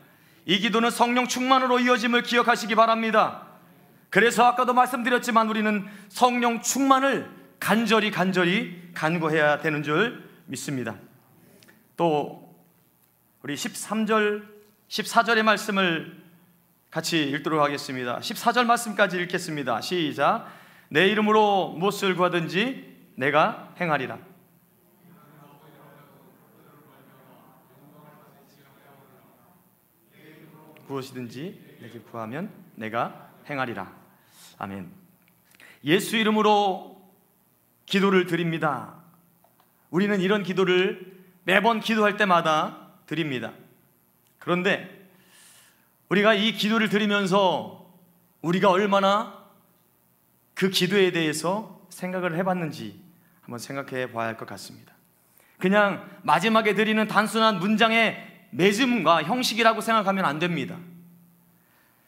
이 기도는 성령 충만으로 이어짐을 기억하시기 바랍니다. 그래서 아까도 말씀드렸지만 우리는 성령 충만을 간절히 간구해야 되는 줄 믿습니다. 또 우리 13절, 14절의 말씀을 같이 읽도록 하겠습니다. 14절 말씀까지 읽겠습니다. 시작. 내 이름으로 무엇을 구하든지 내가 행하리라. 무엇이든지 내게 구하면 내가 행하리라. 아멘. 예수 이름으로 기도를 드립니다. 우리는 이런 기도를 매번 기도할 때마다 드립니다. 그런데 우리가 이 기도를 드리면서 우리가 얼마나 그 기도에 대해서 생각을 해봤는지 한번 생각해 봐야 할 것 같습니다. 그냥 마지막에 드리는 단순한 문장의 매즘과 형식이라고 생각하면 안 됩니다.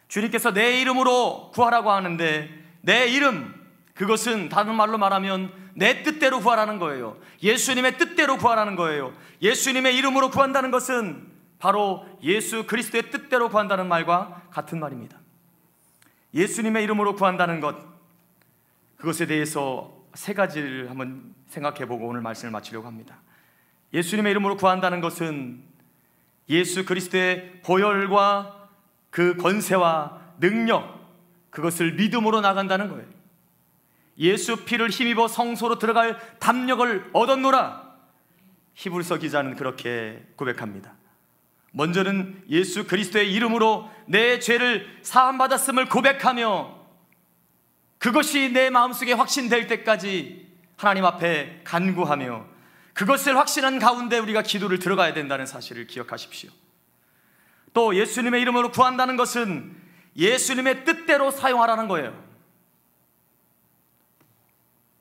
주님께서 내 이름으로 구하라고 하는데, 내 이름, 그것은 다른 말로 말하면 내 뜻대로 구하라는 거예요. 예수님의 뜻대로 구하라는 거예요. 예수님의 이름으로 구한다는 것은 바로 예수 그리스도의 뜻대로 구한다는 말과 같은 말입니다. 예수님의 이름으로 구한다는 것, 그것에 대해서 세 가지를 한번 생각해보고 오늘 말씀을 마치려고 합니다. 예수님의 이름으로 구한다는 것은 예수 그리스도의 보혈과 그 권세와 능력, 그것을 믿음으로 나간다는 거예요. 예수 피를 힘입어 성소로 들어갈 담력을 얻었노라. 히브리서 기자는 그렇게 고백합니다. 먼저는 예수 그리스도의 이름으로 내 죄를 사함받았음을 고백하며 그것이 내 마음속에 확신될 때까지 하나님 앞에 간구하며 그것을 확신한 가운데 우리가 기도를 들어가야 된다는 사실을 기억하십시오. 또 예수님의 이름으로 구한다는 것은 예수님의 뜻대로 사용하라는 거예요.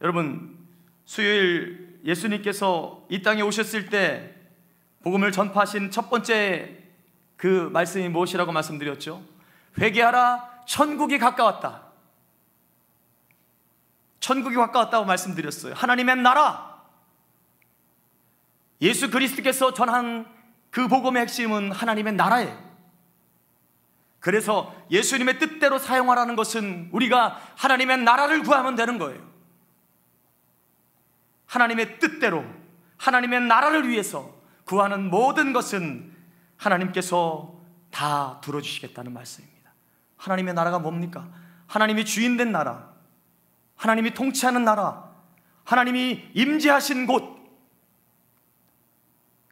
여러분, 수요일 예수님께서 이 땅에 오셨을 때 복음을 전파하신 첫 번째 그 말씀이 무엇이라고 말씀드렸죠? 회개하라, 천국이 가까웠다. 천국이 가까웠다고 말씀드렸어요. 하나님의 나라, 예수 그리스도께서 전한 그 복음의 핵심은 하나님의 나라예요. 그래서 예수님의 뜻대로 사용하라는 것은 우리가 하나님의 나라를 구하면 되는 거예요. 하나님의 뜻대로 하나님의 나라를 위해서 구하는 모든 것은 하나님께서 다 들어주시겠다는 말씀입니다. 하나님의 나라가 뭡니까? 하나님이 주인된 나라, 하나님이 통치하는 나라, 하나님이 임재하신 곳,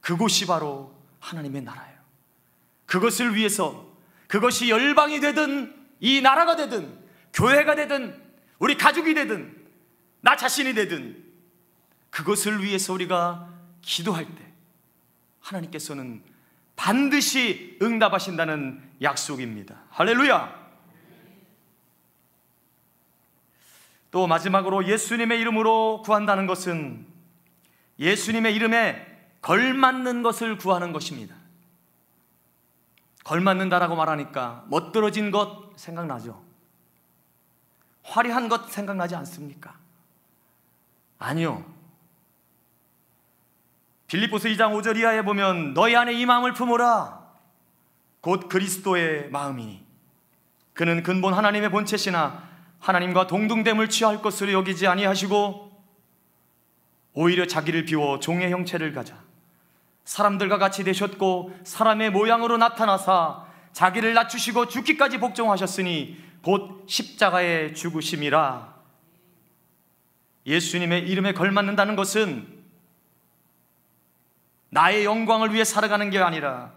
그곳이 바로 하나님의 나라예요. 그것을 위해서, 그것이 열방이 되든 이 나라가 되든 교회가 되든 우리 가족이 되든 나 자신이 되든 그것을 위해서 우리가 기도할 때 하나님께서는 반드시 응답하신다는 약속입니다. 할렐루야. 또 마지막으로 예수님의 이름으로 구한다는 것은 예수님의 이름에 걸맞는 것을 구하는 것입니다. 걸맞는다라고 말하니까 멋들어진 것 생각나죠? 화려한 것 생각나지 않습니까? 아니요. 빌립보서 2장 5절 이하에 보면 너희 안에 이 마음을 품으라. 곧 그리스도의 마음이니 그는 근본 하나님의 본체시나 하나님과 동등됨을 취할 것으로 여기지 아니하시고 오히려 자기를 비워 종의 형체를 가져 사람들과 같이 되셨고 사람의 모양으로 나타나사 자기를 낮추시고 죽기까지 복종하셨으니 곧 십자가에 죽으심이라. 예수님의 이름에 걸맞는다는 것은 나의 영광을 위해 살아가는 게 아니라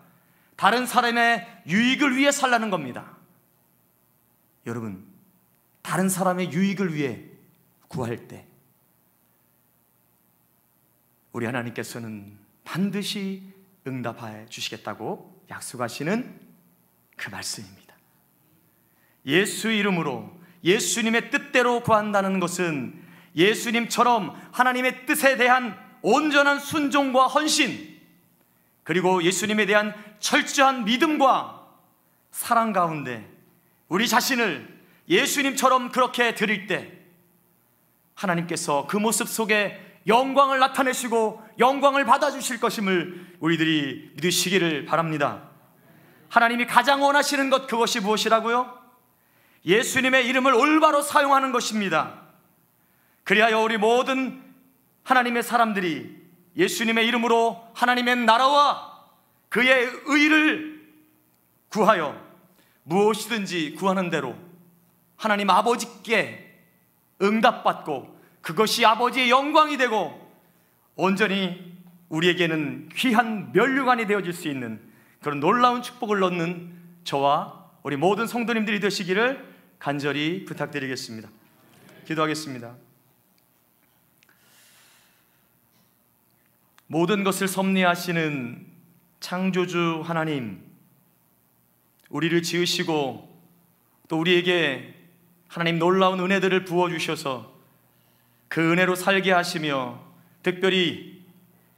다른 사람의 유익을 위해 살라는 겁니다. 여러분, 다른 사람의 유익을 위해 구할 때 우리 하나님께서는 반드시 응답해 주시겠다고 약속하시는 그 말씀입니다. 예수 이름으로 예수님의 뜻대로 구한다는 것은 예수님처럼 하나님의 뜻에 대한 온전한 순종과 헌신, 그리고 예수님에 대한 철저한 믿음과 사랑 가운데 우리 자신을 예수님처럼 그렇게 드릴 때 하나님께서 그 모습 속에 영광을 나타내시고 영광을 받아주실 것임을 우리들이 믿으시기를 바랍니다. 하나님이 가장 원하시는 것, 그것이 무엇이라고요? 예수님의 이름을 올바로 사용하는 것입니다. 그리하여 우리 모든 하나님의 사람들이 예수님의 이름으로 하나님의 나라와 그의 의를 구하여 무엇이든지 구하는 대로 하나님 아버지께 응답받고 그것이 아버지의 영광이 되고 온전히 우리에게는 귀한 면류관이 되어질 수 있는 그런 놀라운 축복을 얻는 저와 우리 모든 성도님들이 되시기를 간절히 부탁드리겠습니다. 기도하겠습니다. 모든 것을 섭리하시는 창조주 하나님, 우리를 지으시고 또 우리에게 하나님 놀라운 은혜들을 부어주셔서 그 은혜로 살게 하시며 특별히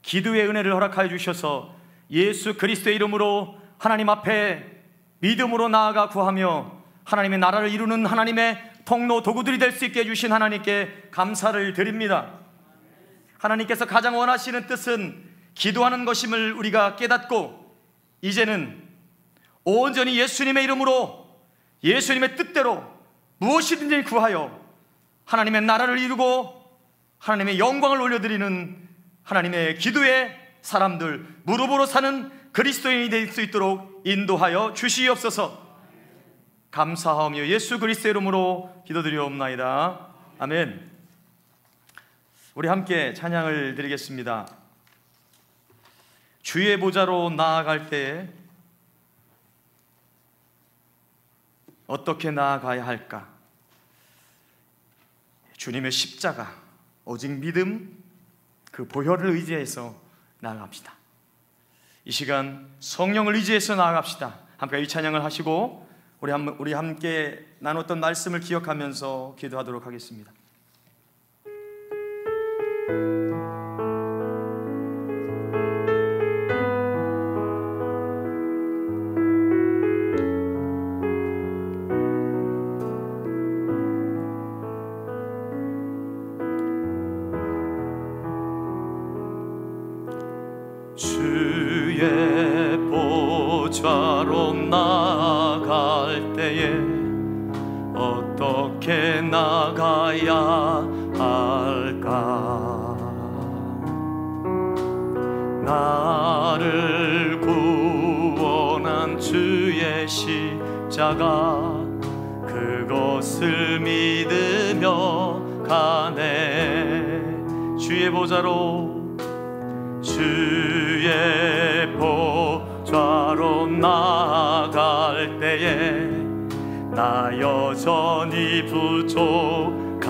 기도의 은혜를 허락하여 주셔서 예수 그리스도의 이름으로 하나님 앞에 믿음으로 나아가 구하며 하나님의 나라를 이루는 하나님의 통로 도구들이 될 수 있게 해주신 하나님께 감사를 드립니다. 하나님께서 가장 원하시는 뜻은 기도하는 것임을 우리가 깨닫고 이제는 온전히 예수님의 이름으로 예수님의 뜻대로 무엇이든지 구하여 하나님의 나라를 이루고 하나님의 영광을 올려드리는 하나님의 기도의 사람들, 무릎으로 사는 그리스도인이 될 수 있도록 인도하여 주시옵소서. 감사하며 예수 그리스도의 이름으로 기도드리옵나이다. 아멘. 우리 함께 찬양을 드리겠습니다. 주의 보좌로 나아갈 때 어떻게 나아가야 할까? 주님의 십자가, 오직 믿음, 그 보혈을 의지해서 나아갑시다. 이 시간 성령을 의지해서 나아갑시다. 함께 이 찬양을 하시고 우리 함께 나눴던 말씀을 기억하면서 기도하도록 하겠습니다. 주의 보좌로 나아갈 때에 어떻게 나가야 할까? 나를 구원한 주의 십자가, 그것을 믿으며 가네. 주의 보좌로, 주의 보좌로 나아갈 때에 나 여전히 부족하나.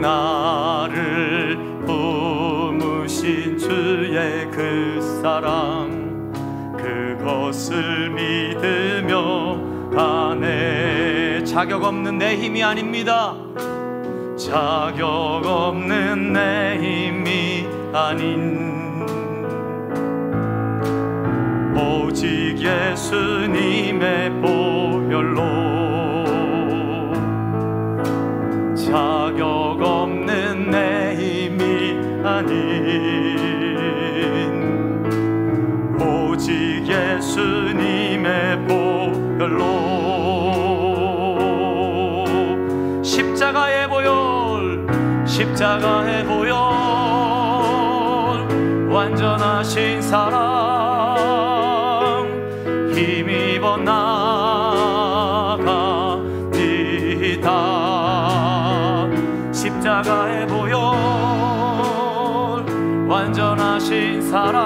나를 품으신 주의 그 사랑, 그것을 믿으며 가네. 자격 없는 내 힘이 아닙니다. 자격 없는 내 힘이 아닌 오직 예수님의 보혈로, 자격 없는 내 힘이 아닌 오직 예수님의 보혈로. 십자가의 보혈, 십자가의 보혈 완전하신 사랑 힘입어 나갑니다. 십자가의 보혈 완전하신 사랑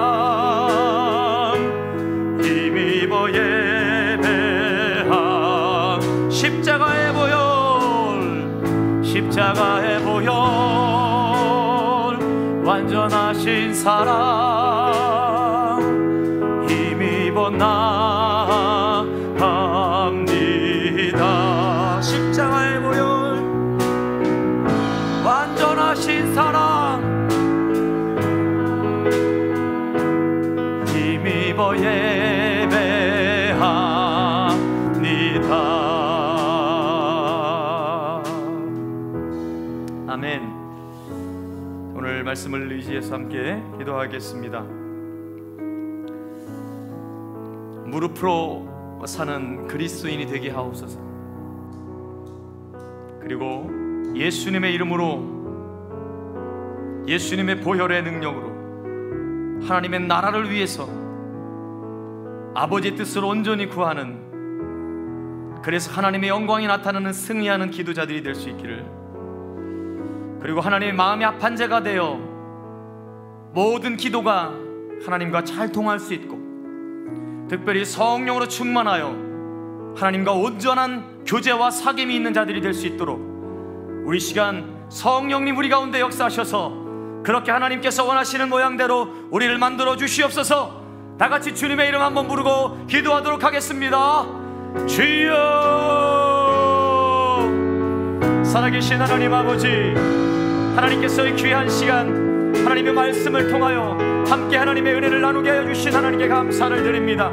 힘입어 예배함. 십자가의 보혈 십자가의 보혈 완전하신 사랑 힘입어 나갑니다. 십자가의 보혈 완전하신 사랑 힘입어 예배합니다. 아멘. 오늘 말씀을 의지해서 함께 기도하겠습니다. 무릎으로 사는 그리스도인이 되게 하옵소서. 그리고 예수님의 이름으로, 예수님의 보혈의 능력으로 하나님의 나라를 위해서 아버지의 뜻을 온전히 구하는, 그래서 하나님의 영광이 나타나는 승리하는 기도자들이 될 수 있기를, 그리고 하나님의 마음이 합한 자가 되어 모든 기도가 하나님과 잘 통할 수 있고, 특별히 성령으로 충만하여 하나님과 온전한 교제와 사귐이 있는 자들이 될 수 있도록 우리 시간 성령님 우리 가운데 역사하셔서 그렇게 하나님께서 원하시는 모양대로 우리를 만들어 주시옵소서. 다 같이 주님의 이름 한번 부르고 기도하도록 하겠습니다. 주여. 살아계신 하나님 아버지, 하나님께서 이 귀한 시간 하나님의 말씀을 통하여 함께 하나님의 은혜를 나누게 하여 주신 하나님께 감사를 드립니다.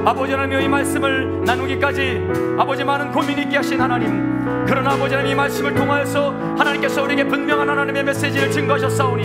아버지 하나님, 이 말씀을 나누기까지 아버지 많은 고민이 있게 하신 하나님, 그러나 아버지 하나님 이 말씀을 통하여서 하나님께서 우리에게 분명한 하나님의 메시지를 증거하셨사오니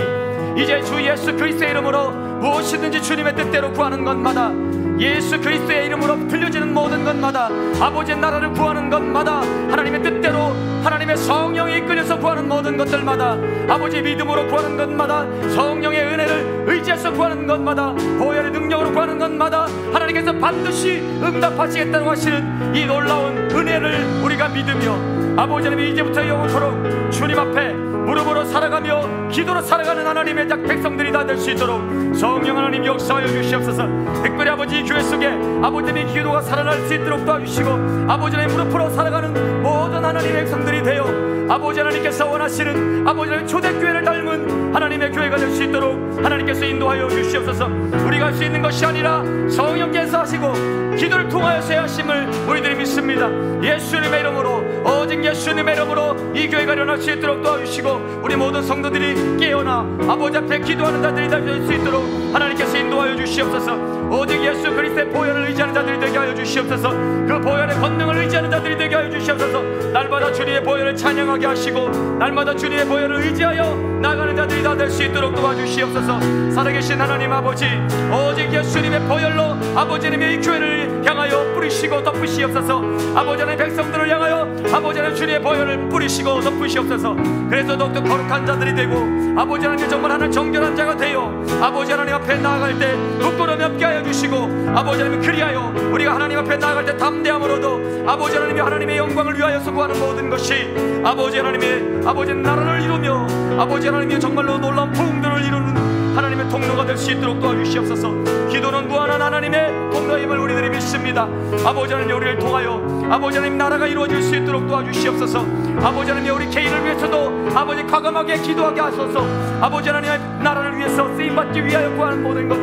이제 주 예수 그리스도의 이름으로 무엇이든지 주님의 뜻대로 구하는 것마다, 예수 그리스도의 이름으로 들려지는 모든 것마다, 아버지의 나라를 구하는 것마다, 하나님의 뜻대로 하나님의 성령이 이끌려서 구하는 모든 것들마다, 아버지의 믿음으로 구하는 것마다, 성령의 은혜를 의지해서 구하는 것마다, 보혈의 능력으로 구하는 것마다 하나님께서 반드시 응답하시겠다고 하시는 이 놀라운 은혜를 우리가 믿으며 아버지 하나님 이제부터 영원토록 주님 앞에 무릎으로 살아가며 기도로 살아가는 하나님의 백성들이 다 될 수 있도록 성령 하나님 역사하여 주시옵소서. 특별히 아버지 교회 속에 아버지의 기도가 살아날 수 있도록 도와주시고, 아버지 하나님 무릎으로 살아가는 모든 하나님의 백성들이 되어 아버지 하나님께서 원하시는 아버지 하나님 초대교회를 닮은 하나님의 교회가 될 수 있도록 하나님께서 인도하여 주시옵소서. 우리가 할 수 있는 것이 아니라 성령께서 하시고 기도를 통하여서 하심을 우리들이 믿습니다. 예수님의 이름으로, 오직 예수님의 이름으로 이 교회가 일어날 수 있도록 도와주시고, 우리 모든 성도들이 깨어나 아버지 앞에 기도하는 자들이 될 수 있도록 하나님께서 인도하여 주시옵소서. 오직 예수 그리스도의 보혈을 의지하는 자들이 되게 하여 주시옵소서. 그 보혈의 권능을 의지하는 자들이 되게 하여 주시옵소서. 날마다 주님의 보혈을 찬양하게 하시고 날마다 주님의 보혈을 의지하여 나가는 자들이 다 될 수 있도록 도와주시옵소서. 살아계신 하나님 아버지, 오직 예수님의 보혈로 아버지님의 이 교회를 향하여 뿌리시고 덮으시옵소서. 아버지 하나님 백성들을 향하여 아버지 하나님 주님의 보혈을 뿌리시고 덮으시옵소서. 그래서 더욱더 거룩한 자들이 되고 아버지 하나님 정말 하나님 정결한 자가 되어 아버지 하나님 앞에 나아갈 때 부끄러움이 없게 하여 주시고, 아버지 하나님 그리하여 우리가 하나님 앞에 나아갈 때 담대함으로도 아버지 하나님이 하나님의 영광을 위하여서 구하는 모든 것이 아버지 하나님의 아버지 나라를 이루며 아버지 하나님의 정말로 놀라운 부흥들을 이루는 하나님의 통로가 될 수 있도록 도와주시옵소서. 기도는 무한한 하나님의 통로임을 우리들이 믿습니다. 아버지 하나님 우리를 통하여 아버지 하나님 나라가 이루어질 수 있도록 도와주시옵소서. 아버지 하나님 우리 개인을 위해서도 아버지 과감하게 기도하게 하소서. 아버지 하나님의 나라를 위해서 쓰임받기 위하여 구하는 모든 것,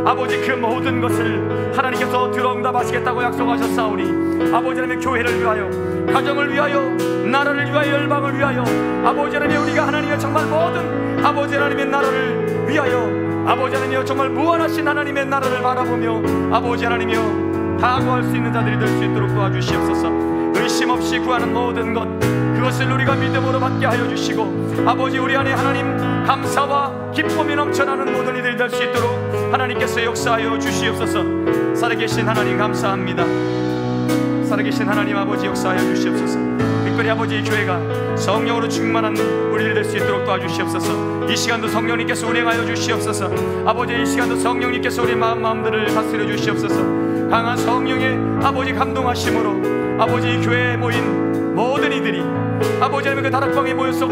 아버지 그 모든 것을 하나님께서 들어응답하시겠다고 약속하셨사오니 아버지 하나님의 교회를 위하여, 가정을 위하여, 나라를 위하여, 열방을 위하여 아버지 하나님 우리가 하나님의 정말 모든 아버지 하나님의 나라를 위하여 아버지 하나님이여 정말 무한하신 하나님의 나라를 바라보며 아버지 하나님이여 다 구할 수 있는 자들이 될 수 있도록 도와주시옵소서. 의심 없이 구하는 모든 것, 그것을 우리가 믿음으로 받게 하여 주시고 아버지 우리 안에 하나님 감사와 기쁨이 넘쳐나는 모든 이들이 될 수 있도록 하나님께서 역사하여 주시옵소서. 살아계신 하나님 감사합니다. 살아계신 하나님 아버지 역사하여 주시옵소서. 특별히 아버지의 교회가 성령으로 충만한 우리들 될 수 있도록 도와주시옵소서. 이 시간도 성령님께서 운행하여 주시옵소서. 아버지, 이 시간도 성령님께서 우리 마음들을 다스려 주시옵소서. 강한 성령의 아버지 감동하심으로 아버지 교회에 모인 모든 이들이 아버지 하나님의 그 다락방에 모여서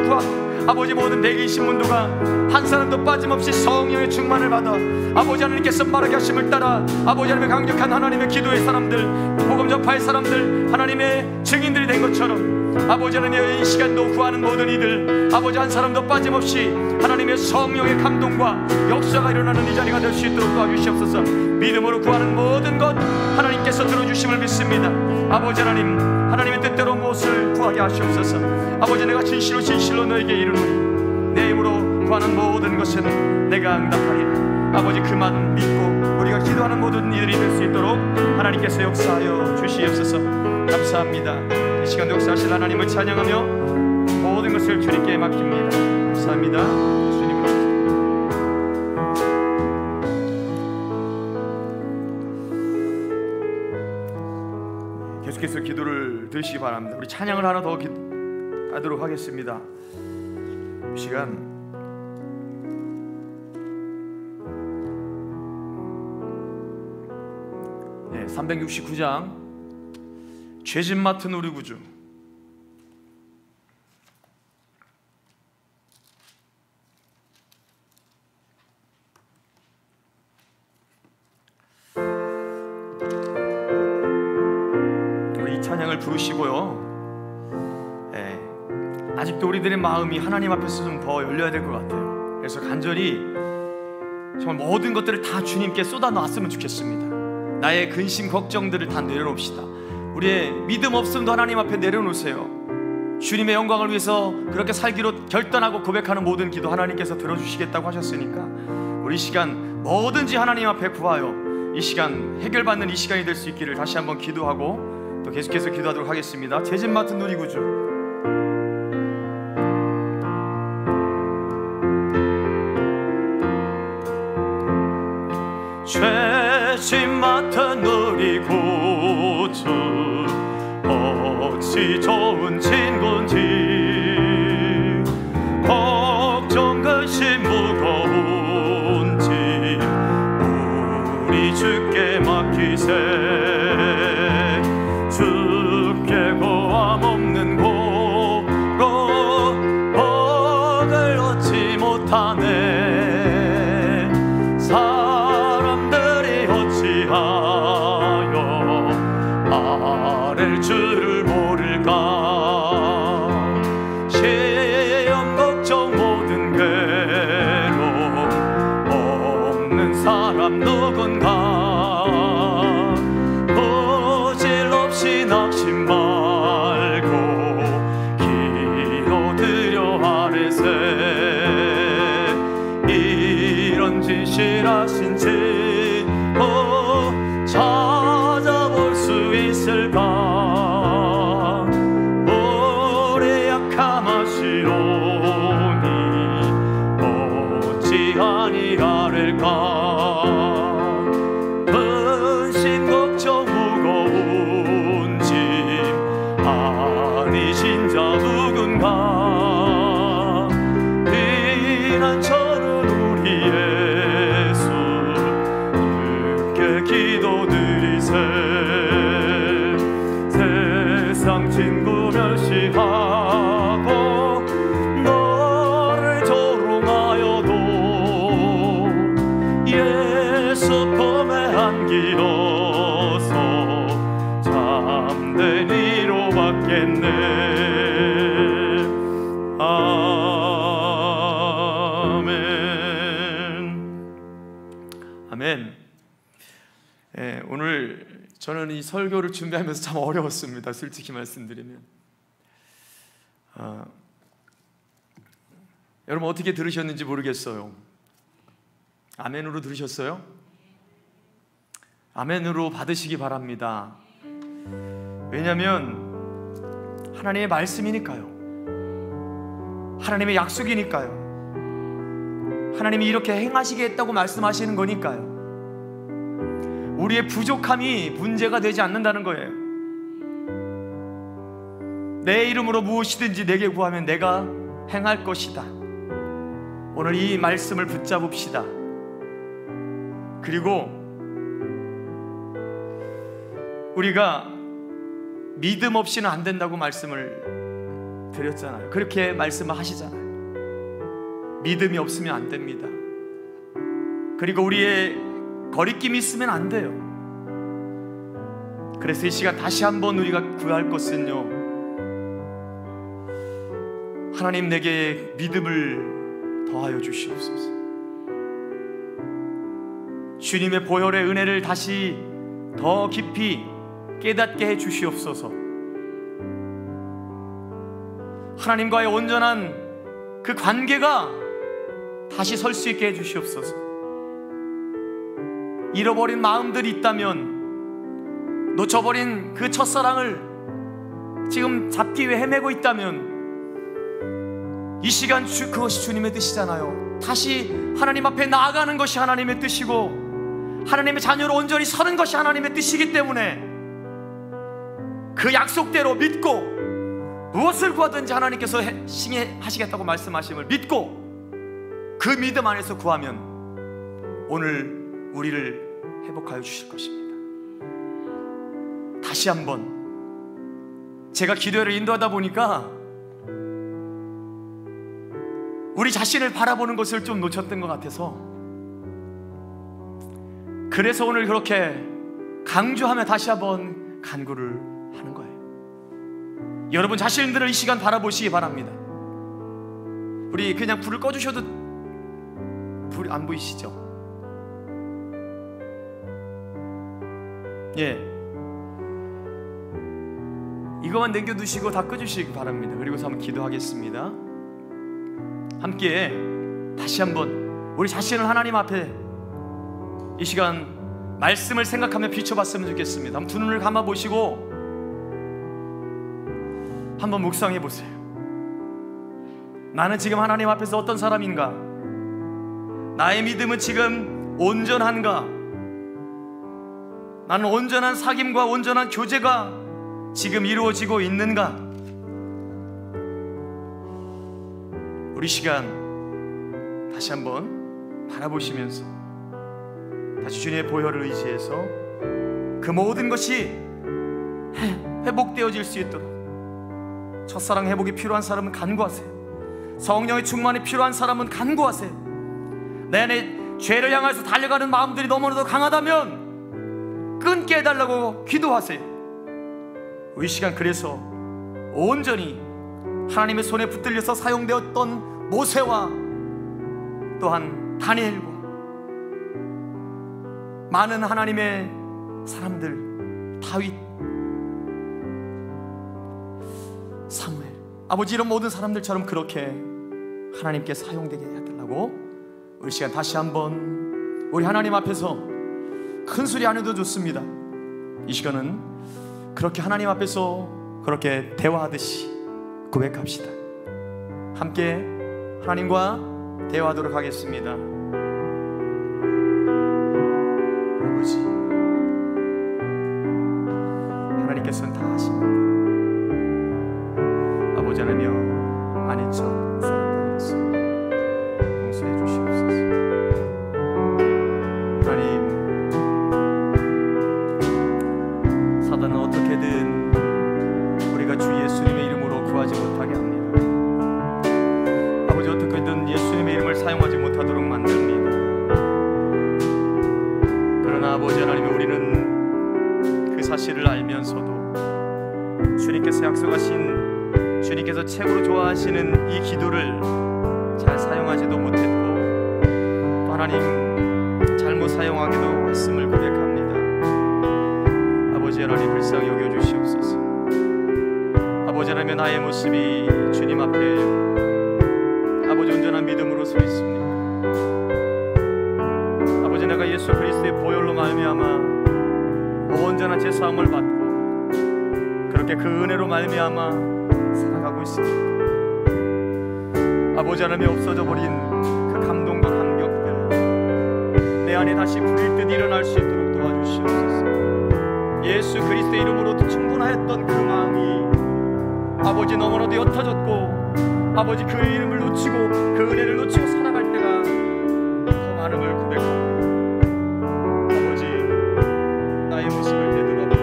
아버지 모든 120문도가 한 사람도 빠짐없이 성령의 충만을 받아 아버지 하나님께서 말하게 하심을 따라 아버지 하나님의 강력한 하나님의 기도의 사람들, 복음 전파의 사람들, 하나님의 증인들이 된 것처럼 아버지 하나님의 이 시간도 구하는 모든 이들 아버지 한 사람도 빠짐없이 하나님의 성령의 감동과 역사가 일어나는 이 자리가 될 수 있도록 도와주시옵소서. 믿음으로 구하는 모든 것 하나님께서 들어주심을 믿습니다. 아버지 하나님, 하나님의 뜻대로 무엇을 구하게 하시옵소서. 아버지, 내가 진실로 너에게 이르노니 내 힘으로 구하는 모든 것은 내가 응답하리라. 아버지, 그만 믿고 우리가 기도하는 모든 이들이 될 수 있도록 하나님께서 역사하여 주시옵소서. 감사합니다. 이 시간도 역사하실 하나님을 찬양하며 모든 것을 주님께 맡깁니다. 감사합니다. 주님으로 계속해서 기도를 드리시기 바랍니다. 우리 찬양을 하나 더 하도록 하겠습니다. 이 시간 네, 369장 죄짐 맡은 우리 구주. 우리 이 찬양을 부르시고요, 아직도 우리들의 마음이 하나님 앞에서 좀 더 열려야 될 것 같아요. 그래서 간절히 정말 모든 것들을 다 주님께 쏟아놨으면 좋겠습니다. 나의 근심 걱정들을 다 내려놓읍시다. 우리의 믿음 없음도 하나님 앞에 내려놓으세요. 주님의 영광을 위해서 그렇게 살기로 결단하고 고백하는 모든 기도 하나님께서 들어주시겠다고 하셨으니까 우리 시간 뭐든지 하나님 앞에 구하여 이 시간 해결받는 이 시간이 될 수 있기를 다시 한번 기도하고 또 계속해서 기도하도록 하겠습니다. 죄짐 맡은 우리 구주. 죄짐 맡은 우리 구주, 어찌 좋은 친구인지 걱정 근심 무거운지 우리 주께 맡기세. 주께 고함 없는 고로 복을 얻지 못하네. 줄을 모를까. 시험 걱정 모든 괴로움 없는 사람 누군가. 부질 없이 낙심 말고 기도드려 아뢰세. 이런 진실하신 진보 찾아볼 수 있을까. 우리 약함하시오니 어찌 아니하릴까. 근심 걱정 무거운 짐 아니신 자 누군가. 비난처는 우리 예수 주께 기도드리세. 세상 친구 멸시하고 너를 조롱하여도 예수 품에 안기어서 참된 위로 받겠네. 아멘. 아멘. 오늘 저는 이 설교를 준비하면서 참 어려웠습니다. 솔직히 말씀드리면 여러분 어떻게 들으셨는지 모르겠어요. 아멘으로 들으셨어요? 아멘으로 받으시기 바랍니다. 왜냐하면 하나님의 말씀이니까요. 하나님의 약속이니까요. 하나님이 이렇게 행하시겠다고 말씀하시는 거니까요. 우리의 부족함이 문제가 되지 않는다는 거예요. 내 이름으로 무엇이든지 내게 구하면 내가 행할 것이다. 오늘 이 말씀을 붙잡읍시다. 그리고 우리가 믿음 없이는 안 된다고 말씀을 드렸잖아요. 그렇게 말씀을 하시잖아요. 믿음이 없으면 안 됩니다. 그리고 우리의 거리낌이 있으면 안 돼요. 그래서 이 시간 다시 한번 우리가 구할 것은요, 하나님 내게 믿음을 더하여 주시옵소서. 주님의 보혈의 은혜를 다시 더 깊이 깨닫게 해 주시옵소서. 하나님과의 온전한 그 관계가 다시 설 수 있게 해 주시옵소서. 잃어버린 마음들이 있다면, 놓쳐버린 그 첫사랑을 지금 잡기 위해 헤매고 있다면, 이 시간 그것이 주님의 뜻이잖아요. 다시 하나님 앞에 나아가는 것이 하나님의 뜻이고, 하나님의 자녀로 온전히 서는 것이 하나님의 뜻이기 때문에 그 약속대로 믿고 무엇을 구하든지 하나님께서 하시겠다고 말씀하심을 믿고 그 믿음 안에서 구하면 오늘 우리를 회복하여 주실 것입니다. 다시 한번 제가 기도를 인도하다 보니까 우리 자신을 바라보는 것을 좀 놓쳤던 것 같아서, 그래서 오늘 그렇게 강조하며 다시 한번 간구를 하는 거예요. 여러분 자신들을 이 시간 바라보시기 바랍니다. 우리 그냥 불을 꺼주셔도 불이 안 보이시죠? 예, 이거만 남겨두시고 다 꺼주시기 바랍니다. 그리고서 한번 기도하겠습니다. 함께 다시 한번 우리 자신을 하나님 앞에 이 시간 말씀을 생각하며 비춰봤으면 좋겠습니다. 한번 두 눈을 감아보시고 한번 묵상해 보세요. 나는 지금 하나님 앞에서 어떤 사람인가? 나의 믿음은 지금 온전한가? 나는 온전한 사귐과 온전한 교제가 지금 이루어지고 있는가? 우리 시간 다시 한번 바라보시면서 다시 주님의 보혈을 의지해서 그 모든 것이 회복되어질 수 있도록, 첫사랑 회복이 필요한 사람은 간구하세요. 성령의 충만이 필요한 사람은 간구하세요. 내 안에 죄를 향해서 달려가는 마음들이 너무나도 강하다면 끊게 해달라고 기도하세요. 이 시간 그래서 온전히 하나님의 손에 붙들려서 사용되었던 모세와 또한 다니엘과 많은 하나님의 사람들, 다윗, 사무엘, 아버지, 이런 모든 사람들처럼 그렇게 하나님께 사용되게 해달라고 우리 시간 다시 한번 우리 하나님 앞에서 큰 소리 안 해도 좋습니다. 이 시간은 그렇게 하나님 앞에서 그렇게 대화하듯이 고백합시다. 함께 하나님과 대화하도록 하겠습니다. 아버지, 하나님께서는 다 하십니다. 아버지 하나님, 아닌 척 살았다면서 용서해 주시옵소서. 하나님, 사단은 어떻게든 우리가 주 예수님의 이름으로 구하지 못하게 합니다. 아버지, 어떻게든 예수님의 이름을 사용하지 못하도록 만듭니다. 그러나 아버지 하나님, 우리는 그 사실을 알면서도 주님께서 약속하신, 주님께서 최고로 좋아하시는 이 기도를 잘 사용하지도 못했고, 또 하나님 잘못 사용하기도 했음을 고백합니다. 아버지 하나님, 불쌍히 여겨주시옵소서. 아버지 하나님, 나의 모습이 주님 앞에 아버지 온전한 믿음으로 서 있습니다. 아버지, 내가 예수 그리스도의 보혈로 말미암아 온전한 제사함을 받고 그렇게 그 은혜로 말미암아 살아가고 있습니다. 아버지 하나님이 없어져 버린 그 감동과 감격들 내 안에 다시 불일 듯 일어날 수 있도록 도와주시옵소서. 예수 그리스도의 이름으로 충분하였던 그 마음이 아버지 너무나도 옅어졌고 아버지 그의 이름을 놓치고 그 은혜를 놓치고 살아갈 때가 더 많음을 고백합니다. 아버지 나의 모습을 되돌아보고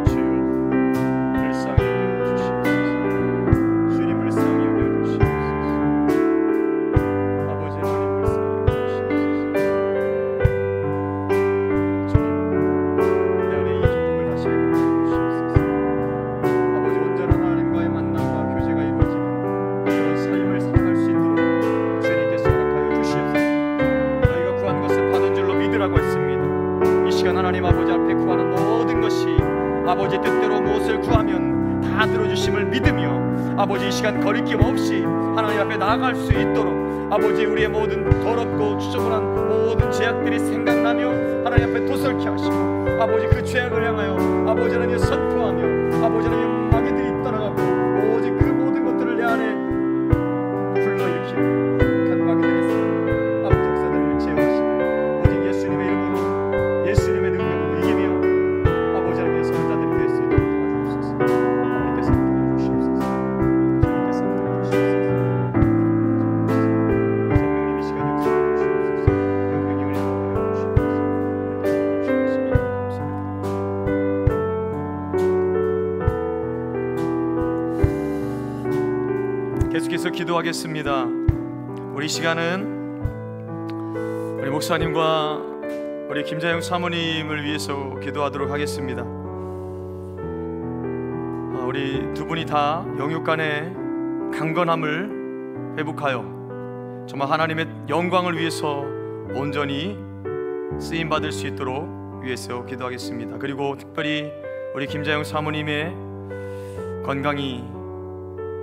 주여 불쌍히 여겨주시옵소서. 주님 불쌍히 여겨주시옵소서. 아버지 하나님 불쌍히 여겨주시옵소서. 주님 내 안에 이 기쁨을 다시 회복해주시옵소서. 아버지 온전한 하나님과의 만남과 교제가 이루어지는 그런 삶을 살아갈 수 있도록 주님께서 허락하여 주시옵소서. 너희가 구한 것을 받은 줄로 믿으라고 했습니다. 이 시간 하나님 아버지 앞에 구하는 모든 것이 아버지 뜻대로 무엇을 구하면 다 들어주심을 믿으며 아버지 이 시간 거리낌 없이 하나님 앞에 나아갈 수 있도록 아버지 우리의 모든 더럽고 추저분한 모든 죄악들이 생각나며 하나님 앞에 도설케 하시고 아버지 그 죄악을 향하여 아버지 하나님 선포하며 아버지 하나님 마귀들이 떠나가고 오직 그 모든 것들을 내 안에 불러일으키는 한 마귀들이 있어 아버지 역사들을 제어하시고 오직 예수님의 이름으로 예수님의 능력으로 이기며 아버지 하나님의 선자들이 될 수 있도록 도와주옵소서. 하나님께서 도와주시옵소서. 주님께서 도와주시옵소서. 성령님 이 시간 역사해 주시옵소서. 영광이 은혜 받아여 주시옵소서. 주님께서 감사합니다. 계속해서 기도하겠습니다. 우리 시간은 우리 목사님과 우리 김자영 사모님을 위해서 기도하도록 하겠습니다. 우리 두 분이 다 영육간의 강건함을 회복하여 정말 하나님의 영광을 위해서 온전히 쓰임받을 수 있도록 위해서 기도하겠습니다. 그리고 특별히 우리 김자영 사모님의 건강이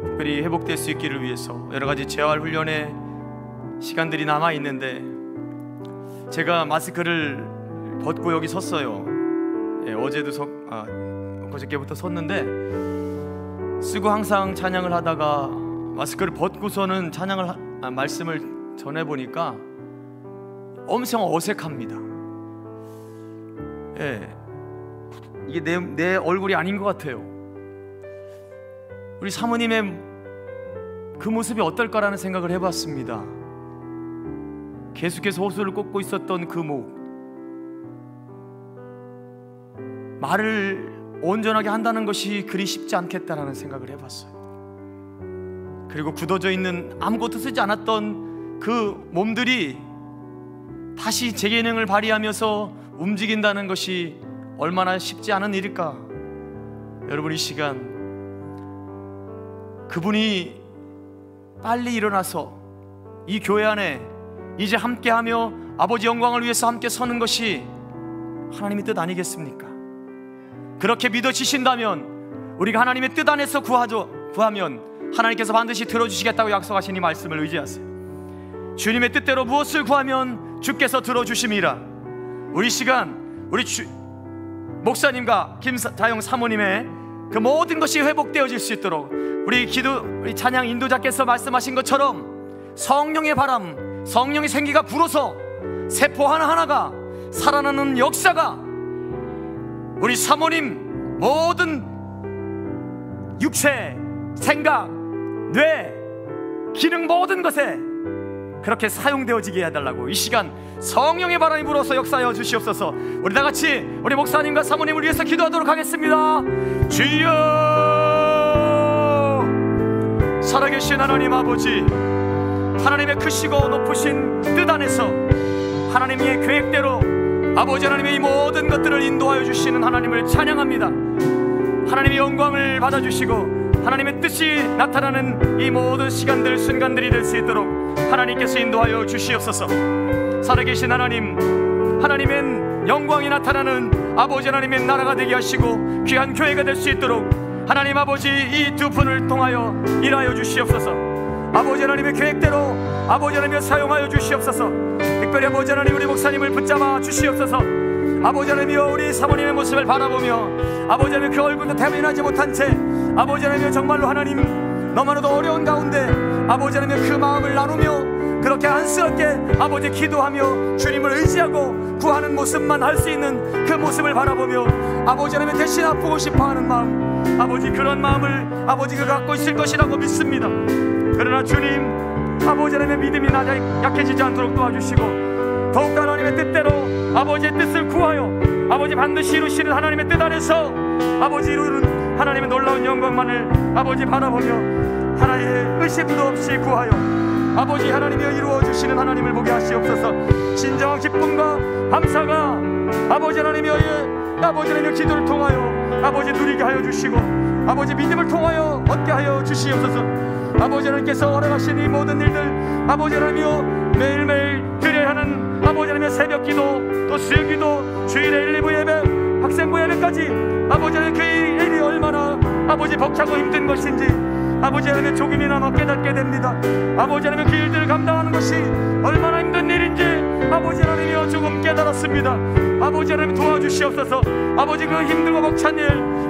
특별히 회복될 수 있기를 위해서 여러가지 재활훈련의 시간들이 남아있는데 제가 마스크를 벗고 여기 섰어요. 어제도 그저께부터 섰는데 쓰고 항상 찬양을 하다가 마스크를 벗고서는 말씀을 전해보니까 엄청 어색합니다. 이게 내 얼굴이 아닌 것 같아요. 우리 사모님의 그 모습이 어떨까라는 생각을 해봤습니다. 계속해서 호소를 꽂고 있었던 그 목, 말을 온전하게 한다는 것이 그리 쉽지 않겠다라는 생각을 해봤어요. 그리고 굳어져 있는 아무것도 쓰지 않았던 그 몸들이 다시 재기능을 발휘하면서 움직인다는 것이 얼마나 쉽지 않은 일일까. 여러분 이 시간 그분이 빨리 일어나서 이 교회 안에 이제 함께하며 아버지 영광을 위해서 함께 서는 것이 하나님의 뜻 아니겠습니까? 그렇게 믿어지신다면 우리가 하나님의 뜻 안에서 구하면 하나님께서 반드시 들어주시겠다고 약속하신 이 말씀을 의지하세요. 주님의 뜻대로 무엇을 구하면 주께서 들어주심이라. 우리 시간 우리 목사님과 김자영 사모님의 그 모든 것이 회복되어질 수 있도록 우리 찬양 인도자께서 말씀하신 것처럼 성령의 바람, 성령의 생기가 불어서 세포 하나하나가 살아나는 역사가 우리 사모님 모든 육체, 생각, 뇌, 기능 모든 것에 그렇게 사용되어지게 해달라고 이 시간 성령의 바람이 불어서 역사하여 주시옵소서. 우리 다같이 우리 목사님과 사모님을 위해서 기도하도록 하겠습니다. 주여, 살아계신 하나님 아버지, 하나님의 크시고 높으신 뜻 안에서 하나님의 계획대로 아버지 하나님의 이 모든 것들을 인도하여 주시는 하나님을 찬양합니다. 하나님의 영광을 받아주시고 하나님의 뜻이 나타나는 이 모든 시간들, 순간들이 될 수 있도록 하나님께서 인도하여 주시옵소서. 살아계신 하나님, 하나님의 영광이 나타나는 아버지 하나님의 나라가 되게 하시고 귀한 교회가 될 수 있도록 하나님 아버지 이 두 분을 통하여 일하여 주시옵소서. 아버지 하나님의 계획대로 아버지 하나님을 사용하여 주시옵소서. 특별히 아버지 하나님 우리 목사님을 붙잡아 주시옵소서. 아버지 하나님이여 우리 사모님의 모습을 바라보며 아버지 하나님 그 얼굴도 대면하지 못한 채 아버지 하나님이여 정말로 하나님 너무나도 어려운 가운데 아버지 하나님의 그 마음을 나누며 그렇게 안쓰럽게 아버지 기도하며 주님을 의지하고 구하는 모습만 할 수 있는 그 모습을 바라보며 아버지 하나님 대신 아프고 싶어하는 마음 아버지 그런 마음을 아버지가 갖고 있을 것이라고 믿습니다. 그러나 주님, 아버지 하나님의 믿음이 약해지지 않도록 도와주시고 더욱더 하나님의 뜻대로 아버지의 뜻을 구하여 아버지 반드시 이루시는 하나님의 뜻 안에서 아버지 이루는 하나님의 놀라운 영광만을 아버지 바라보며 하나의 의심도 없이 구하여 아버지 하나님이 이루어주시는 하나님을 보게 하시옵소서. 진정한 기쁨과 감사가 아버지 하나님의 기도를 통하여 아버지 누리게 하여 주시고 아버지 믿음을 통하여 얻게 하여 주시옵소서. 아버지 하나님께서 허락하신 이 모든 일들 아버지 하나님이여 매일매일 드려야 하는 아버지 하나님의 새벽기도 또 수요기도 주일에 1, 2부 예배 학생부 예배까지 아버지 하나님 그 일이 얼마나 아버지 벅차고 힘든 것인지 아버지 하나님의 조금이나마 깨닫게 됩니다. 아버지 하나님의 그 일들을 감당하는 것이 얼마나 힘든 일인지 아버지 하나님이여 조금 깨달았습니다. 아버지 하나님 도와주시옵소서. 아버지 그 힘들고 벅찬 일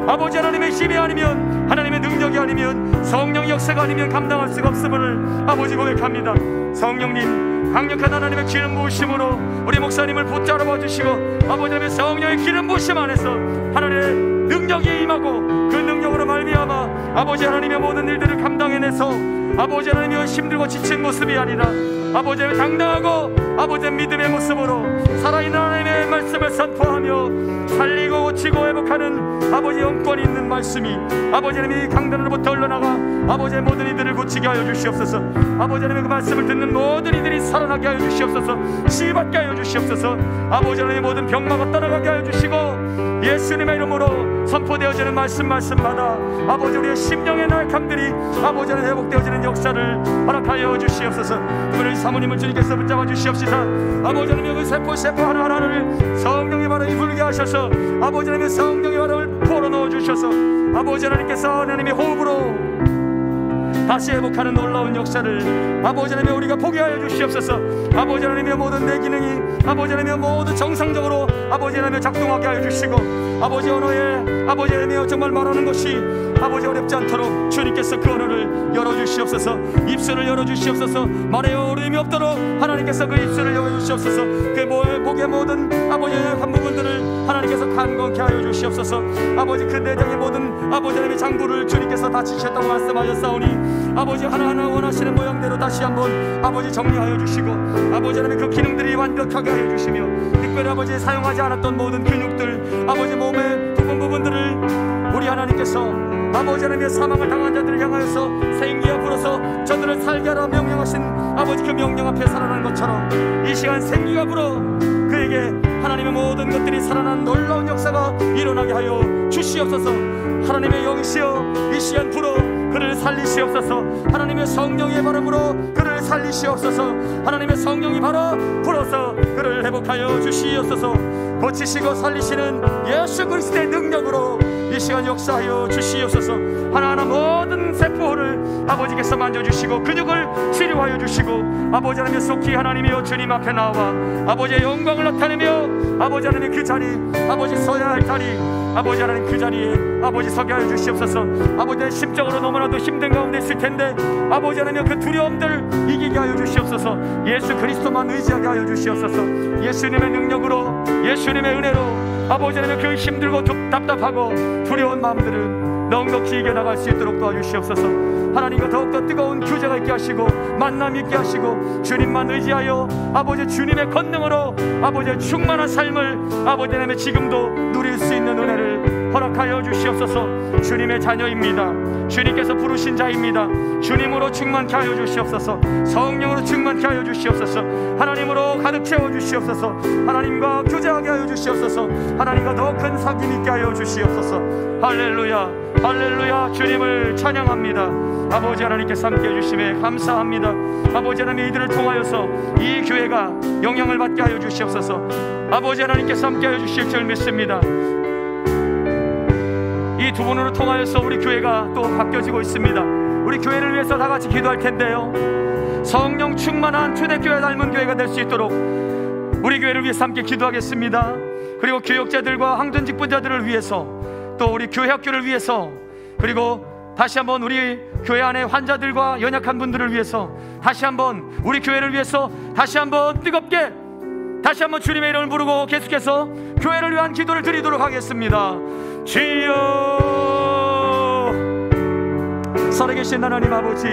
아버지 하나님의 힘이 아니면 하나님의 능력이 아니면 성령 역사가 아니면 감당할 수가 없음을 아버지 고백합니다. 성령님 강력한 하나님의 기름 부으심으로 우리 목사님을 붙잡아 주시고 아버지 하나님의 성령의 기름 부으심 안에서 하나님의 능력이 임하고 그 능력으로 말미암아 아버지 하나님의 모든 일들을 감당해내서 아버지 하나님의 힘들고 지친 모습이 아니라 아버지 하나님의 당당하고 아버지의 믿음의 모습으로 살아있는 하나님의 말씀을 선포하며 살리고 고치고 회복하는 아버지 영권이 있는 말씀이 아버지 하나님이 강단으로부터 흘러나가 아버지의 모든 이들을 고치게 하여 주시옵소서. 아버지 하나님의 그 말씀을 듣는 모든 이들이 살아나게 하여 주시옵소서. 치유받게 하여 주시옵소서. 아버지 하나님의 모든 병마가 떠나가게 하여 주시고 예수님의 이름으로 선포되어지는 말씀마다 아버지 우리의 심령의 나약함들이 아버지 하나님 회복되어지는 역사를 허락하여 주시옵소서. 우리 사모님을 주님께서 붙잡아 주시옵시다. 아버지 하나님의 그 세포 하나하나를 성령의 바람이 불게 하셔서 아버지 하나님의 성령의 바람을 불어넣어 주셔서 아버지 하나님께서 하나님의 호흡으로 다시 회복하는 놀라운 역사를 아버지 하나님 우리가 보게 하여 주시옵소서. 아버지 하나님의 모든 내 기능이 아버지 하나님의 모두 정상적으로 아버지 하나님의 작동하게 하여 주시고 아버지 언어에 아버지 하나님의 정말 말하는 것이 아버지 어렵지 않도록 주님께서 그 언어를 열어주시옵소서. 입술을 열어주시옵소서. 말에 어려움이 없도록 하나님께서 그 입술을 열어주시옵소서. 그 목의 모든 아버지의 한 부분들을 하나님께서 강건케 하여 주시옵소서. 아버지 그 내장의 모든 아버지 하나님의 장부를 주님께서 다치셨다고 말씀하셨사오니 아버지 하나하나 원하시는 모양대로 다시 한번 아버지 정리하여 주시고 아버지 하나님의 그 기능들이 완벽하게 하여 주시며 특별히 아버지 사용하지 않았던 모든 근육들 아버지 몸의 부분들을 우리 하나님께서 아버지 하나님의 사망을 당한 자들을 향하여서 생기가 불어서 저들을 살게 하라 명령하신 아버지 그 명령 앞에 살아난 것처럼 이 시간 생기가 불어 그에게 하나님의 모든 것들이 살아난 놀라운 역사가 일어나게 하여 주시옵소서. 하나님의 영이시여 이 시간 불어 그를 살리시옵소서. 하나님의 성령의 바람으로 그를 살리시옵소서. 하나님의 성령이 바로 불어서 그를 회복하여 주시옵소서. 고치시고 살리시는 예수 그리스도의 능력으로 이 시간 역사하여 주시옵소서. 하나하나 모든 세포를 아버지께서 만져주시고 근육을 치료하여 주시고 아버지 하나님 속히 하나님이여 주님 앞에 나와 아버지의 영광을 나타내며 아버지 하나님 그 자리 아버지 서야 할 자리 아버지 하나님 그 자리에 아버지 서게 하여 주시옵소서. 아버지의 심적으로 너무나도 힘든 가운데 있을 텐데 아버지 하나님 그 두려움들 이기게 하여 주시옵소서. 예수 그리스도만 의지하게 하여 주시옵소서. 예수님의 능력으로 예수님의 은혜로 아버지 하나님 그 힘들고 답답하고 두려운 마음들을 넉넉히 이겨나갈 수 있도록 도와주시옵소서. 하나님과 더욱더 뜨거운 교제가 있게 하시고 만남이 있게 하시고 주님만 의지하여 아버지 주님의 권능으로 아버지의 충만한 삶을 아버지 하나님의 지금도 누릴 수 있는 은혜를 허락하여 주시옵소서. 주님의 자녀입니다. 주님께서 부르신 자입니다. 주님으로 충만케 하여 주시옵소서. 성령으로 충만케 하여 주시옵소서. 하나님으로 가득 채워 주시옵소서. 하나님과 교제하게 하여 주시옵소서. 하나님과 더 큰 사귐 있게 하여 주시옵소서. 할렐루야 할렐루야. 주님을 찬양합니다. 아버지 하나님께서 함께 해주심에 감사합니다. 아버지 하나님 이들을 통하여서 이 교회가 영향을 받게 하여 주시옵소서. 아버지 하나님께서 함께 하여 주실 줄 믿습니다. 이 두 분으로 통하여서 우리 교회가 또 바뀌어지고 있습니다. 우리 교회를 위해서 다 같이 기도할 텐데요, 성령 충만한 초대교회 닮은 교회가 될 수 있도록 우리 교회를 위해서 함께 기도하겠습니다. 그리고 교역자들과 항전직분자들을 위해서 또 우리 교회 학교를 위해서 그리고 다시 한번 우리 교회 안에 환자들과 연약한 분들을 위해서 다시 한번 우리 교회를 위해서 다시 한번 뜨겁게 다시 한번 주님의 이름을 부르고 계속해서 교회를 위한 기도를 드리도록 하겠습니다. 주여 살아계신 하나님 아버지,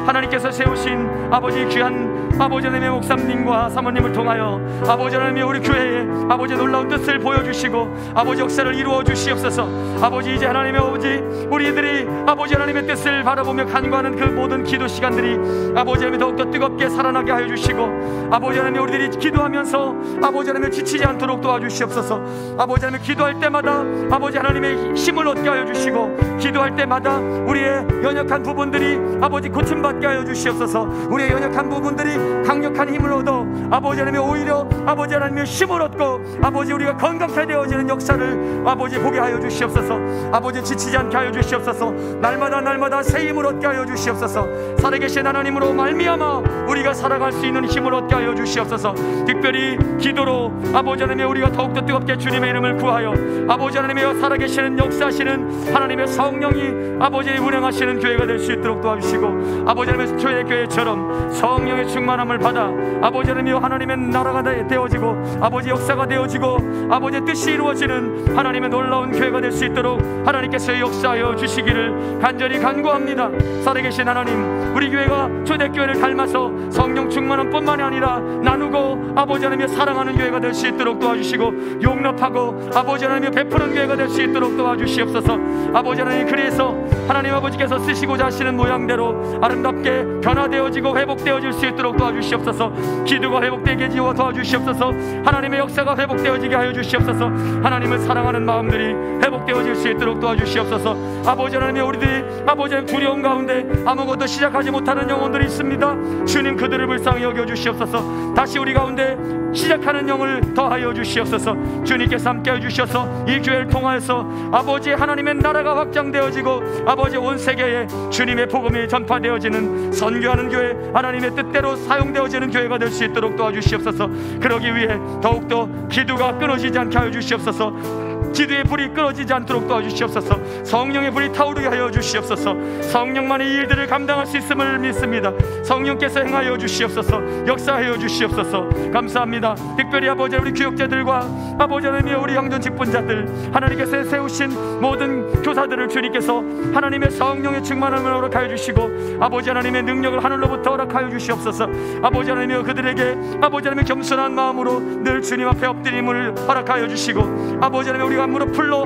하나님께서 세우신 아버지 귀한 아버지 하나님의 목사님과 사모님을 통하여 아버지 하나님의 우리 교회에 아버지 놀라운 뜻을 보여주시고 아버지 역사를 이루어 주시옵소서. 아버지 이제 하나님의 아버지 우리들이 아버지 하나님의 뜻을 바라보며 간구하는 그 모든 기도 시간들이 아버지 하나님 더욱더 뜨겁게 살아나게 하여 주시고 아버지 하나님 우리들이 기도하면서 아버지 하나님 지치지 않도록 도와주시옵소서. 아버지 하나님 기도할 때마다 아버지 하나님의 힘을 얻게 하여 주시고 기도할 때마다 우리의 연약한 부분들이 아버지 고침받게 하여 주시옵소서. 우리의 연약한 부분들이 강력한 힘을 얻어 아버지 하나님 오히려 아버지 하나님의 힘을 얻고 아버지 우리가 건강하게 되어지는 역사를 아버지 보게 하여 주시옵소서. 아버지 지치지 않게 하여 주시옵소서. 날마다 새 힘을 얻게 하여 주시옵소서. 살아계신 하나님으로 말미암아 우리가 살아갈 수 있는 힘을 얻게 하여 주시옵소서. 특별히 기도로 아버지 하나님 우리가 더욱더 뜨겁게 주님의 이름을 구하여 아버지 하나님의 살아계시는 역사하시는 하나님의 성령이 아버지 운행하시는 교회가 될 수 있도록 도와주시고 아버지 하나님의 초대교회처럼 성령의 충만함을 받아 아버지 하나님의 나라가 되어지고 아버지 역사가 되어지고 아버지의 뜻이 이루어지는 하나님의 놀라운 교회가 될 수 있도록 하나님께서 역사하여 주시기를 간절히 간구합니다. 살아계신 하나님, 우리 교회가 초대교회를 닮아서 성령 충만함 뿐만이 아니라 나누고 아버지 하나님의 사랑하는 교회가 될 수 있도록 도와주시고 용납하고 아버지 하나님의 베푸는 교회가 될 수 있도록 도와주시옵소서. 아버지 하나님, 그래서 하나님 아버지께서 쓰시고자 하시는 모양대로 아름답게 변화되어지고 회복되어질 수 있도록 도와주시옵소서. 기도가 회복되게 도와주시옵소서. 하나님의 역사가 회복되어지게 하여 주시옵소서. 하나님을 사랑하는 마음들이 회복되어질 수 있도록 도와주시옵소서. 아버지 하나님의 우리들이 아버지 하나님 두려움 가운데 아무것도 시작하지 못하는 영혼들이 있습니다. 주님 그들을 불쌍히 여겨주시옵소서. 다시 우리 가운데 시작하는 영을 더하여 주시옵소서. 주님께서 함께해 주셔서 이 교회를 통하여서 아버지 하나님의 나라가 확장되어지고 아버지 온 세계에 주님의 복음이 전파되어지는 선교하는 교회, 하나님의 뜻대로 사용되어지는 교회가 될 수 있도록 도와주시옵소서. 그러기 위해 더욱더 기도가 끊어지지 않게 하여 주시옵소서. 기도의 불이 끊어지지 않도록 도와주시옵소서. 성령의 불이 타오르게 하여 주시옵소서. 성령만이 이 일들을 감당할 수 있음을 믿습니다. 성령께서 행하여 주시옵소서. 역사하여 주시옵소서. 감사합니다. 특별히 아버지 우리 교역자들과 아버지 하나님의 우리 양전 직분자들, 하나님께서 세우신 모든 교사들을 주님께서 하나님의 성령의 충만함을 허락하여 주시고 아버지 하나님의 능력을 하늘로부터 허락하여 주시옵소서. 아버지 하나님의 그들에게 아버지 하나님의 겸손한 마음으로 늘 주님 앞에 엎드림을 허락하여 주시고 아버지 하나님 우리가 무릎 풀로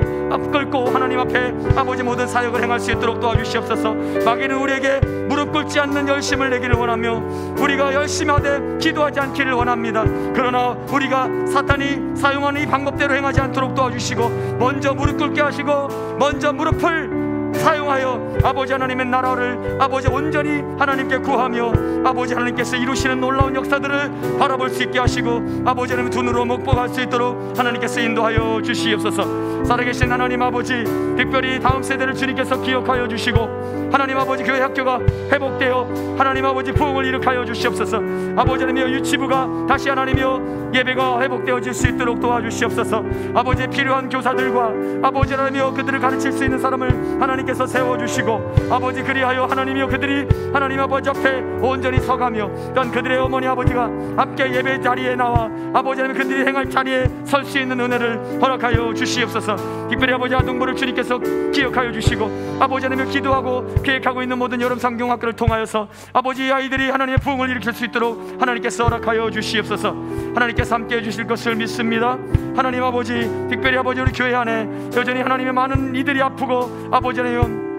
꿇고 하나님 앞에 아버지 모든 사역을 행할 수 있도록 도와주시옵소서. 마귀는 우리에게 무릎 꿇지 않는 열심을 내기를 원하며 우리가 열심히 하되 기도하지 않기를 원합니다. 그러나 우리가 사탄이 사용하는 이 방법대로 행하지 않도록 도와주시고 먼저 무릎 꿇게 하시고 먼저 무릎을 사용하여 아버지 하나님의 나라를 아버지 온전히 하나님께 구하며 아버지 하나님께서 이루시는 놀라운 역사들을 바라볼 수 있게 하시고 아버지 하나님의 눈으로 목보할 수 있도록 하나님께서 인도하여 주시옵소서. 살아계신 하나님 아버지, 특별히 다음 세대를 주님께서 기억하여 주시고 하나님 아버지 교회 학교가 회복되어 하나님 아버지 부흥을 일으켜여 주시옵소서. 아버지 하나님이여 유치부가 다시 하나님이여 예배가 회복되어질 수 있도록 도와주시옵소서. 아버지의 필요한 교사들과 아버지 하나님이여 그들을 가르칠 수 있는 사람을 하나님께서 세워주시고 아버지 그리하여 하나님이여 그들이 하나님 아버지 앞에 온전히 서가며 또한 그들의 어머니 아버지가 함께 예배 자리에 나와 아버지 하나님 그들이 행할 자리에 설 수 있는 은혜를 허락하여 주시옵소서. 특별히 아버지 아동부를 주님께서 기억하여 주시고 아버지 하나님을 기도하고 계획하고 있는 모든 여름 상경학교를 통하여서 아버지 아이들이 하나님의 부흥을 일으킬 수 있도록 하나님께서 허락하여 주시옵소서. 하나님께서 함께해 주실 것을 믿습니다. 하나님 아버지, 특별히 아버지 우리 교회 안에 여전히 하나님의 많은 이들이 아프고 아버지 하나님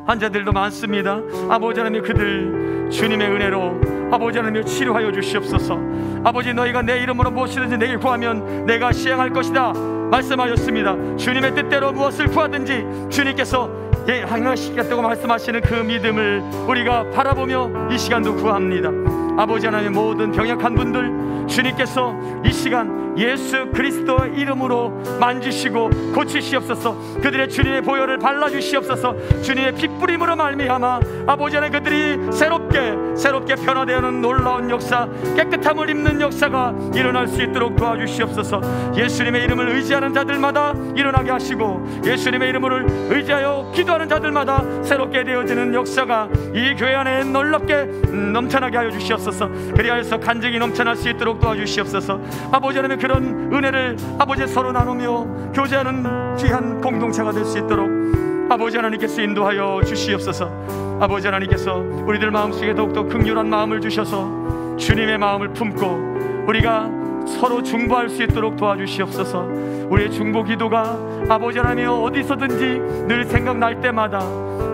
환자들도 많습니다. 아버지 하나님 그들 주님의 은혜로 아버지 하나님 치료하여 주시옵소서. 아버지 너희가 내 이름으로 무엇이든지 내게 구하면 내가 시행할 것이다 말씀하셨습니다. 주님의 뜻대로 무엇을 구하든지 주님께서 행하시겠다고 말씀하시는 그 믿음을 우리가 바라보며 이 시간도 구합니다. 아버지 하나님 모든 병약한 분들 주님께서 이 시간 예수 그리스도의 이름으로 만지시고 고치시옵소서. 그들의 주님의 보혈을 발라주시옵소서. 주님의 핏부림으로 말미암아 아버지 하나님 그들이 새롭게 변화되는 놀라운 역사, 깨끗함을 입는 역사가 일어날 수 있도록 도와주시옵소서. 예수님의 이름을 의지하는 자들마다 일어나게 하시고 예수님의 이름을 의지하여 기도하는 자들마다 새롭게 되어지는 역사가 이 교회 안에 놀랍게 넘쳐나게 하여 주시옵소서. 그리하여서 간증이 넘쳐날 수 있도록 도와주시옵소서. 아버지 하나님 그런 은혜를 아버지 서로 나누며 교제하는 귀한 공동체가 될 수 있도록 아버지 하나님께서 인도하여 주시옵소서. 아버지 하나님께서 우리들 마음속에 더욱더 긍휼한 마음을 주셔서 주님의 마음을 품고 우리가 서로 중보할 수 있도록 도와주시옵소서. 우리의 중보 기도가 아버지 하나님 어디서든지 늘 생각날 때마다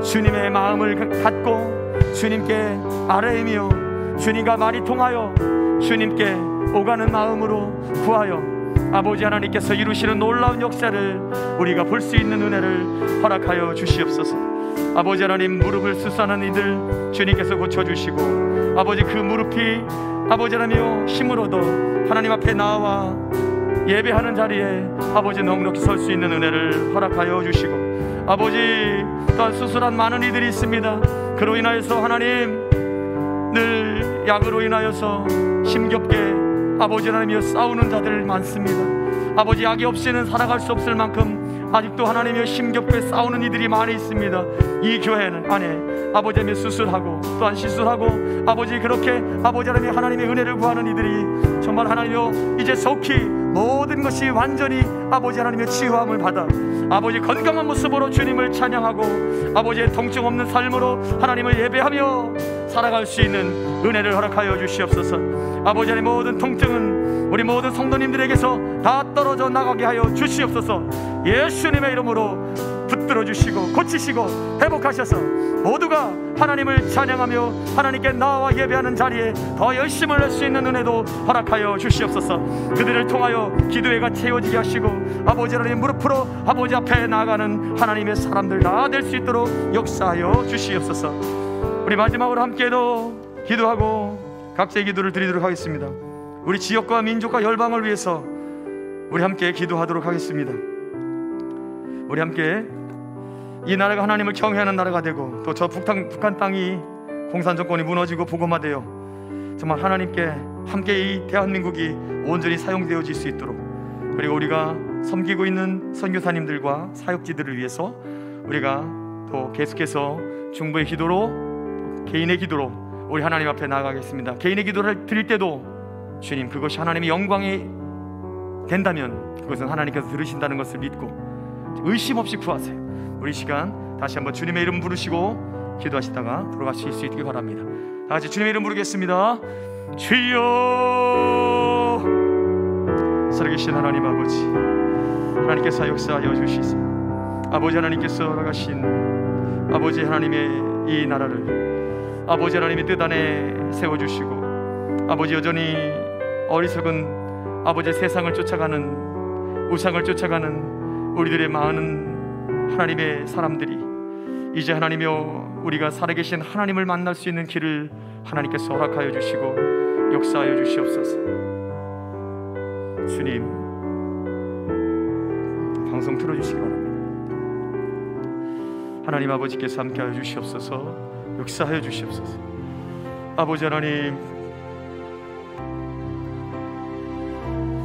주님의 마음을 갖고 주님께 아뢰이며 주님과 말이 통하여 주님께 오가는 마음으로 구하여 아버지 하나님께서 이루시는 놀라운 역사를 우리가 볼 수 있는 은혜를 허락하여 주시옵소서. 아버지 하나님, 무릎을 수사하는 이들 주님께서 고쳐주시고 아버지 그 무릎이 아버지 하나님이여 힘을 얻어 하나님 앞에 나와 예배하는 자리에 아버지 넉넉히 설 수 있는 은혜를 허락하여 주시고 아버지 또한 수술한 많은 이들이 있습니다. 그로 인하여서 하나님 늘 약으로 인하여서 힘겹게 아버지 하나님이여 싸우는 자들 많습니다. 아버지 약이 없이는 살아갈 수 없을 만큼 아직도 하나님이여 힘겹게 싸우는 이들이 많이 있습니다. 이 교회는 안에 아버지 하나님 수술하고 또한 시술하고 아버지 그렇게 아버지 하나님 하나님의 은혜를 구하는 이들이 정말 하나님이여 이제 속히 모든 것이 완전히 아버지 하나님의 치유함을 받아 아버지 건강한 모습으로 주님을 찬양하고 아버지의 통증 없는 삶으로 하나님을 예배하며 살아갈 수 있는 은혜를 허락하여 주시옵소서. 아버지 하나님 모든 통증은 우리 모든 성도님들에게서 다 떨어져 나가게 하여 주시옵소서. 예수님의 이름으로 붙들어 주시고 고치시고 회복하셔서 모두가 하나님을 찬양하며 하나님께 나와 예배하는 자리에 더 열심을 낼 수 있는 은혜도 허락하여 주시옵소서. 그들을 통하여 기도회가 채워지게 하시고 아버지 하나님 무릎으로 아버지 앞에 나아가는 하나님의 사람들 다 될 수 있도록 역사하여 주시옵소서. 우리 마지막으로 함께도 기도하고 각자의 기도를 드리도록 하겠습니다. 우리 지역과 민족과 열방을 위해서 우리 함께 기도하도록 하겠습니다. 우리 함께 이 나라가 하나님을 경외하는 나라가 되고 또 저 북한 땅이 공산 정권이 무너지고 복음화되어 정말 하나님께 함께 이 대한민국이 온전히 사용되어질 수 있도록 그리고 우리가 섬기고 있는 선교사님들과 사역지들을 위해서 우리가 또 계속해서 중보의 기도로 개인의 기도로 우리 하나님 앞에 나아가겠습니다. 개인의 기도를 드릴 때도 주님 그것이 하나님의 영광이 된다면 그것은 하나님께서 들으신다는 것을 믿고 의심 없이 구하세요. 우리 시간 다시 한번 주님의 이름 부르시고 기도하시다가 돌아가실 수 있길 바랍니다. 다 같이 주님의 이름 부르겠습니다. 주여. 살아계신 하나님 아버지, 하나님께서 역사하여 주시소. 아버지 하나님께서 나가신 아버지 하나님의 이 나라를 아버지 하나님의 뜻 안에 세워주시고 아버지 여전히 어리석은 아버지 세상을 쫓아가는 우상을 쫓아가는 우리들의 많은 하나님의 사람들이 이제 하나님이여 우리가 살아계신 하나님을 만날 수 있는 길을 하나님께서 허락하여 주시고 역사하여 주시옵소서. 주님 방송 틀어주시기 바랍니다. 하나님 아버지께서 함께하여 주시옵소서. 역사하여 주시옵소서. 아버지 하나님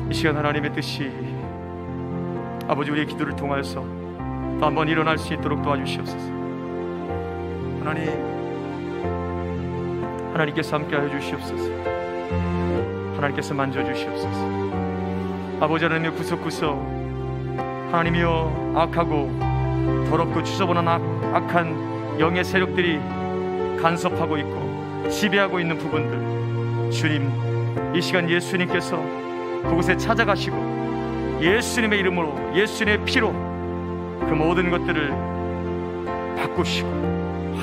이 시간 하나님의 뜻이 아버지 우리의 기도를 통하여서 또 한번 일어날 수 있도록 도와주시옵소서. 하나님께서 함께하여 주시옵소서. 하나님께서 만져주시옵소서. 아버지 하나님의 구석구석 하나님이여 악하고 더럽고 지저분한 악한 영의 세력들이 간섭하고 있고 지배하고 있는 부분들 주님 이 시간 예수님께서 그곳에 찾아가시고 예수님의 이름으로 예수님의 피로 그 모든 것들을 바꾸시고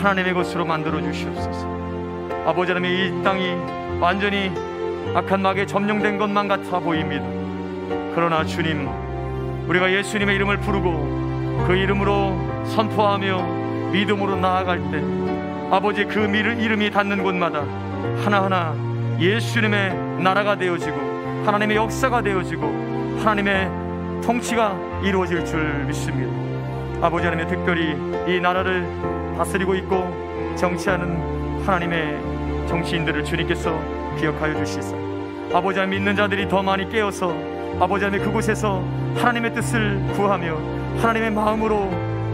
하나님의 것으로 만들어 주시옵소서. 아버지 하나님 이 땅이 완전히 악한 마귀에 점령된 것만 같아 보입니다. 그러나 주님 우리가 예수님의 이름을 부르고 그 이름으로 선포하며 믿음으로 나아갈 때 아버지 그 이름이 닿는 곳마다 하나하나 예수님의 나라가 되어지고 하나님의 역사가 되어지고 하나님의 통치가 이루어질 줄 믿습니다. 아버지 하나님 특별히 이 나라를 다스리고 있고 정치하는 하나님의 정치인들을 주님께서 기억하여 주시사 아버지 하나님 믿는 자들이 더 많이 깨어서 아버지 하나님 그곳에서 하나님의 뜻을 구하며 하나님의 마음으로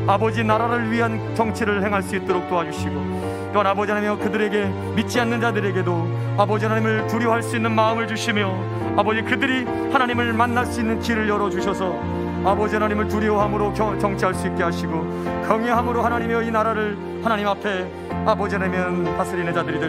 아버지 나라를 위한 정치를 행할 수 있도록 도와주시고 또한 아버지 하나님 그들에게 믿지 않는 자들에게도 아버지 하나님을 두려워할 수 있는 마음을 주시며 아버지 그들이 하나님을 만날 수 있는 길을 열어주셔서 아버지 하나님을 두려워함으로 정치할 수 있게 하시고 경외함으로 하나님의 이 나라를 하나님 앞에 아버지 하나님 다스리는 자들이 될